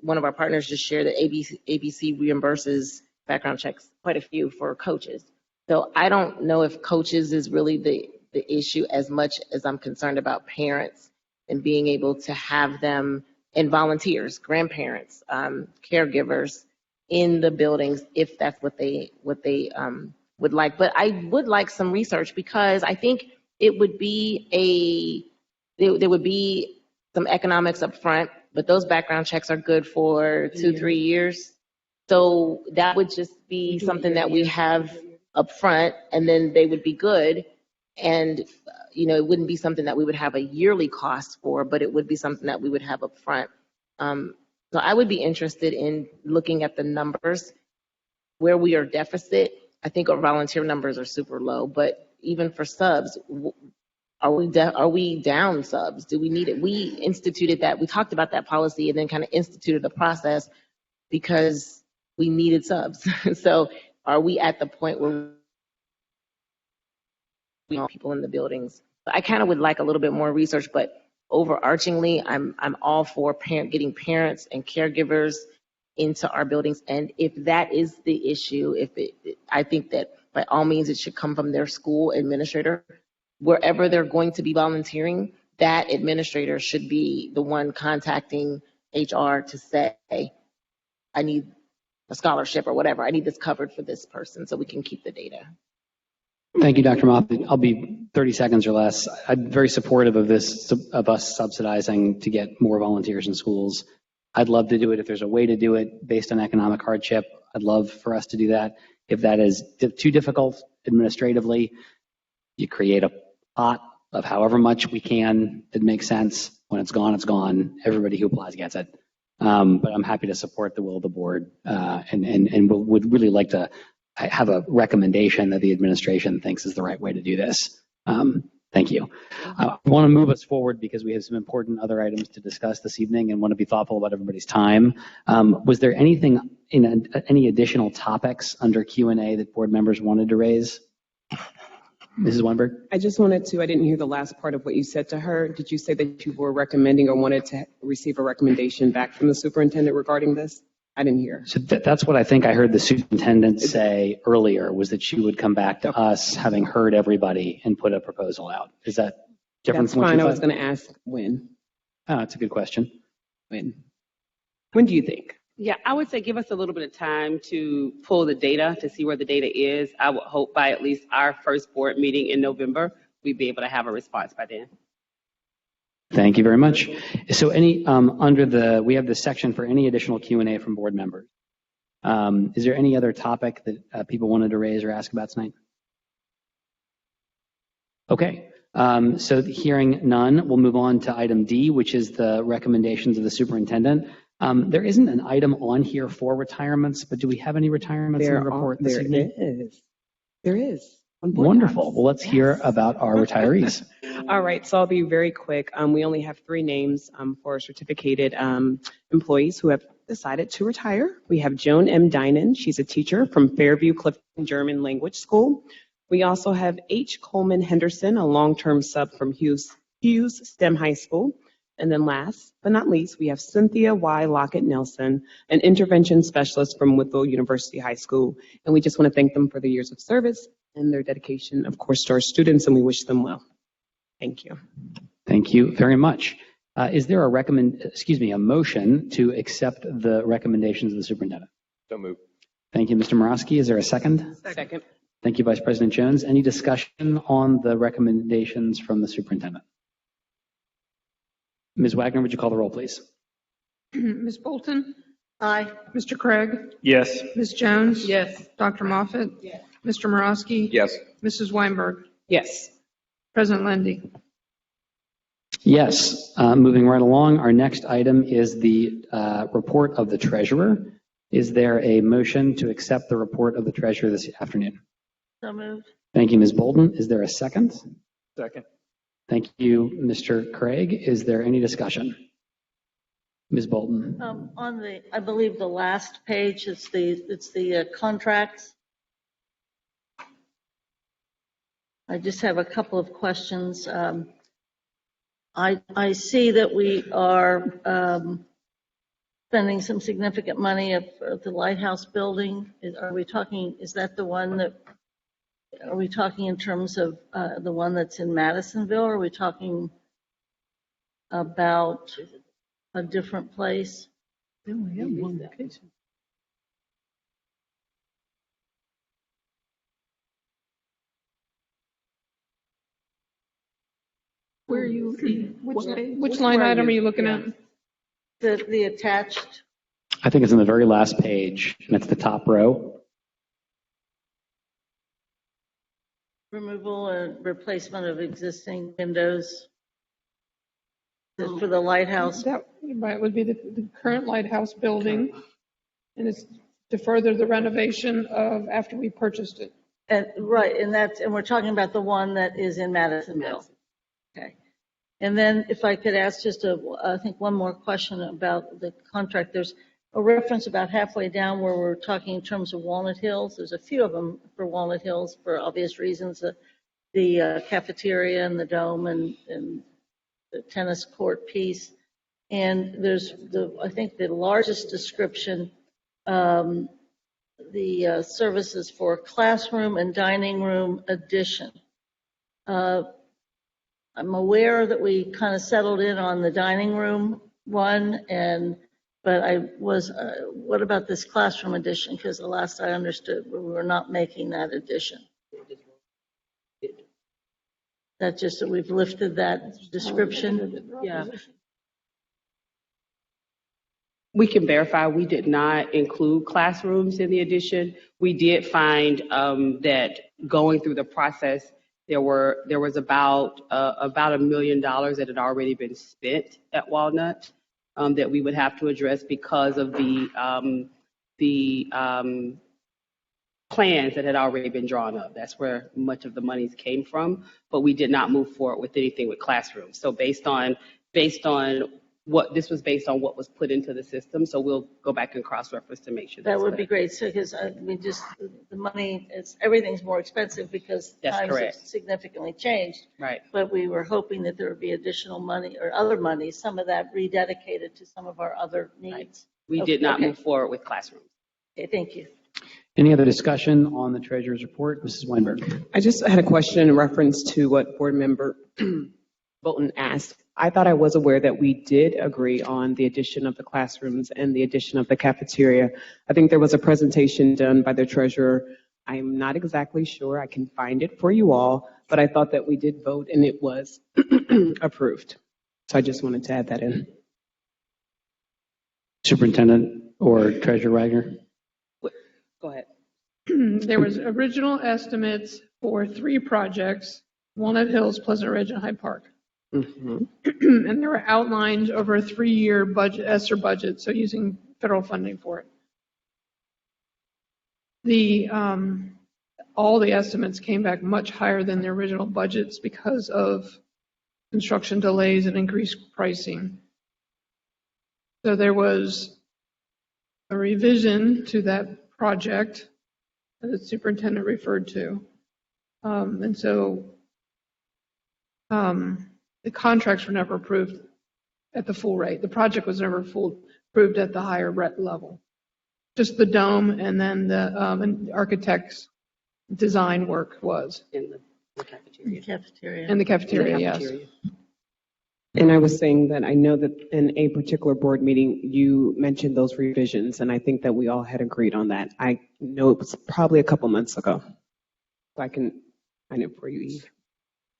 one of our partners just shared that ABC reimburses background checks, quite a few, for coaches. So I don't know if coaches is really the issue as much as I'm concerned about parents and being able to have them, and volunteers, grandparents, caregivers in the buildings if that's what they would like. But I would like some research, because I think it would be there would be some economics up front, but those background checks are good for 2-3 years. So that would just be something that we have up front, and then they would be good. And, it wouldn't be something that we would have a yearly cost for, but it would be something that we would have up front. So I would be interested in looking at the numbers where we are deficit. I think our volunteer numbers are super low, but even for subs, are we down subs? Do we need it? We instituted that. We talked about that policy and then kind of instituted the process because we needed subs. So are we at the point where we want people in the buildings? I kind of would like a little bit more research, but overarchingly, I'm all for getting parents and caregivers into our buildings. And if that is the issue, I think that by all means it should come from their school administrator. Wherever they're going to be volunteering, that administrator should be the one contacting HR to say, I need a scholarship or whatever. I need this covered for this person so we can keep the data. Thank you, Dr. Moffitt. I'll be 30 seconds or less. I'm very supportive of this, of us subsidizing to get more volunteers in schools. I'd love to do it if there's a way to do it based on economic hardship. I'd love for us to do that. If that is too difficult administratively, you create a pot of however much we can that makes sense When it's gone, it's gone. Everybody who applies gets it. But I'm happy to support the will of the board, and would really like to have a recommendation that the administration thinks is the right way to do this. Thank you. I want to move us forward because we have some important other items to discuss this evening and want to be thoughtful about everybody's time. Was there anything any additional topics under Q&A that board members wanted to raise? Mrs. Weinberg? I just wanted to, I didn't hear the last part of what you said to her. Did you say that you were recommending or wanted to receive a recommendation back from the superintendent regarding this? I didn't hear. So that's what I think I heard the superintendent say earlier, was that she would come back to us, having heard everybody, and put a proposal out. Is that different That's from what fine. you I was thought? going to ask when. Oh, that's a good question. When? When do you think? Yeah, I would say give us a little bit of time to pull the data to see where the data is. I would hope by at least our first board meeting in November, we'd be able to have a response by then. Thank you very much. So we have the section for any additional Q&A from board members. Is there any other topic that people wanted to raise or ask about tonight? Okay. So hearing none, we'll move on to item D, which is the recommendations of the superintendent. There isn't an item on here for retirements, but do we have any retirements in the report this evening? There is. Wonderful. Well, let's hear about our retirees. All right, so I'll be very quick. We only have 3 names for certificated employees who have decided to retire. We have Joan M. Dinan. She's a teacher from Fairview Clifton German Language School. We also have H. Coleman Henderson, a long-term sub from Hughes STEM High School. And then last but not least, we have Cynthia Y. Lockett Nelson, an intervention specialist from Woodville University High School. And we just want to thank them for their years of service and their dedication, of course, to our students, and we wish them well. Thank you. Thank you very much. Is there a motion to accept the recommendations of the superintendent? So moved. Thank you, Mr. Morosky. Is there a second? Second. Thank you, Vice President Jones. Any discussion on the recommendations from the superintendent? Ms. Wagner, would you call the roll, please? Ms. Bolton? Aye. Mr. Craig? Yes. Ms. Jones? Yes. Dr. Moffett? Yes. Mr. Morosky? Yes. Mrs. Weinberg? Yes. President Lindy? Yes. Moving right along, our next item is the report of the treasurer. Is there a motion to accept the report of the treasurer this afternoon? So moved. Thank you, Ms. Bolton. Is there a second? Second. Thank you, Mr. Craig. Is there any discussion? Ms. Bolton. On I believe the last page, it's the contracts. I just have a couple of questions. I see that we are spending some significant money at the Lighthouse building. Is that the one that, are we talking in terms of the one that's in Madisonville? Or are we talking about a different place? They only have one location. Where are you? Which line item are you looking at? The attached, I think it's in the very last page, and it's the top row. removal and replacement of existing windows for the lighthouse. That right, would be the current lighthouse building, and it's to further the renovation of after we purchased it. And right, and we're talking about the one that is in Madisonville. Okay. And then if I could ask just I think one more question about the contract. There's a reference about halfway down where we're talking in terms of Walnut Hills. There's a few of them for Walnut Hills for obvious reasons. The cafeteria and the dome and the tennis court piece. And there's I think the largest description, the services for classroom and dining room addition. I'm aware that we kind of settled in on the dining room one, but what about this classroom addition? Because the last I understood, we were not making that addition. That's just that we've lifted that description. Yeah. We can verify we did not include classrooms in the addition. We did find that going through the process, There was about $1 million that had already been spent at Walnut that we would have to address because of the plans that had already been drawn up. That's where much of the monies came from, but we did not move forward with anything with classrooms. So based on what this was based on what was put into the system. So we'll go back and cross-reference to make sure That that's would be correct. great. So, because the money, everything's more expensive because That's times correct. have significantly changed. Right. But we were hoping that there would be additional money or other money, some of that rededicated to some of our other needs. We did not Okay. move forward with classrooms. Okay, thank you. Any other discussion on the treasurer's report? Mrs. Weinberg. I just had a question in reference to what Board Member Bolton asked. I thought I was aware that we did agree on the addition of the classrooms and the addition of the cafeteria. I think there was a presentation done by the treasurer. I'm not exactly sure. I can find it for you all, but I thought that we did vote and it was approved. So I just wanted to add that in. Superintendent or Treasurer Wagner? Go ahead. There was original estimates for 3 projects, Walnut Hills, Pleasant Ridge, and Hyde Park. Mhm. And they were outlined over a 3-year budget, ESSER budget, so using federal funding for it. All the estimates came back much higher than the original budgets because of construction delays and increased pricing. So there was a revision to that project that the superintendent referred to. And so the contracts were never approved at the full rate. The project was never approved at the higher rate level. Just the dome and then the architect's design work was. In the cafeteria. Cafeteria. And the cafeteria, In the yes. cafeteria. And I was saying that I know that in a particular board meeting, you mentioned those revisions, and I think that we all had agreed on that. I know it was probably a couple months ago. So I can find it for you, Eve.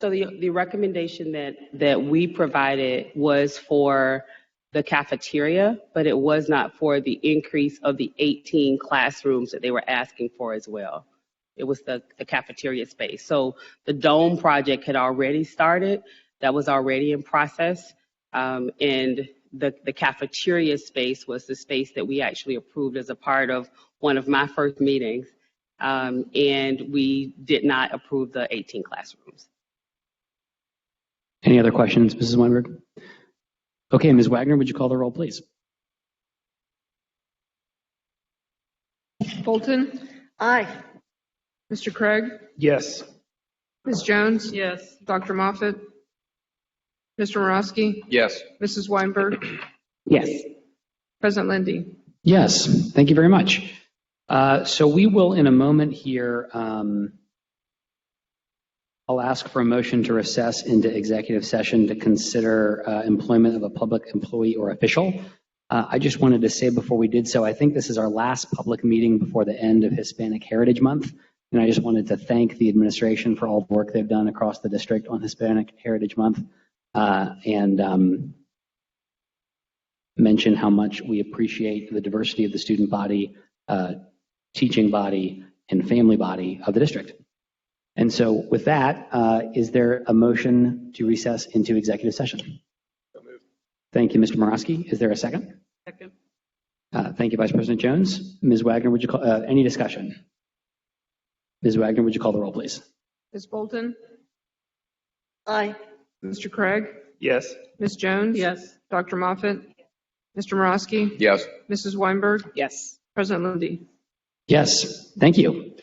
So the recommendation that we provided was for the cafeteria, but it was not for the increase of the 18 classrooms that they were asking for as well. It was the cafeteria space. So the dome project had already started. That was already in process. And the cafeteria space was the space that we actually approved as a part of one of my first meetings. And we did not approve the 18 classrooms. Any other questions, Mrs. Weinberg? Okay, Ms. Wagner, would you call the roll, please? Bolton, Aye. Mr. Craig, Yes. Ms. Jones, Yes. Dr. Moffitt, Mr. Morosky, Yes. Mrs. Weinberg, Yes. President Lindy. Yes, thank you very much. So we will, in a moment here, I'll ask for a motion to recess into executive session to consider employment of a public employee or official. I just wanted to say before we did so, I think this is our last public meeting before the end of Hispanic Heritage Month. And I just wanted to thank the administration for all the work they've done across the district on Hispanic Heritage Month and mention how much we appreciate the diversity of the student body, teaching body, and family body of the district. And so with that, is there a motion to recess into executive session? Thank you, Mr. Morosky. Is there a second? Second. Thank you, Vice President Jones. Ms. Wagner, would you call any discussion? Ms. Wagner, would you call the roll, please? Ms. Bolton, Aye. Mr. Craig, Yes. Ms. Jones. Yes. Dr. Moffitt, Mr. Morosky, Yes. Mrs. Weinberg, Yes. President Lindy. Yes, thank you.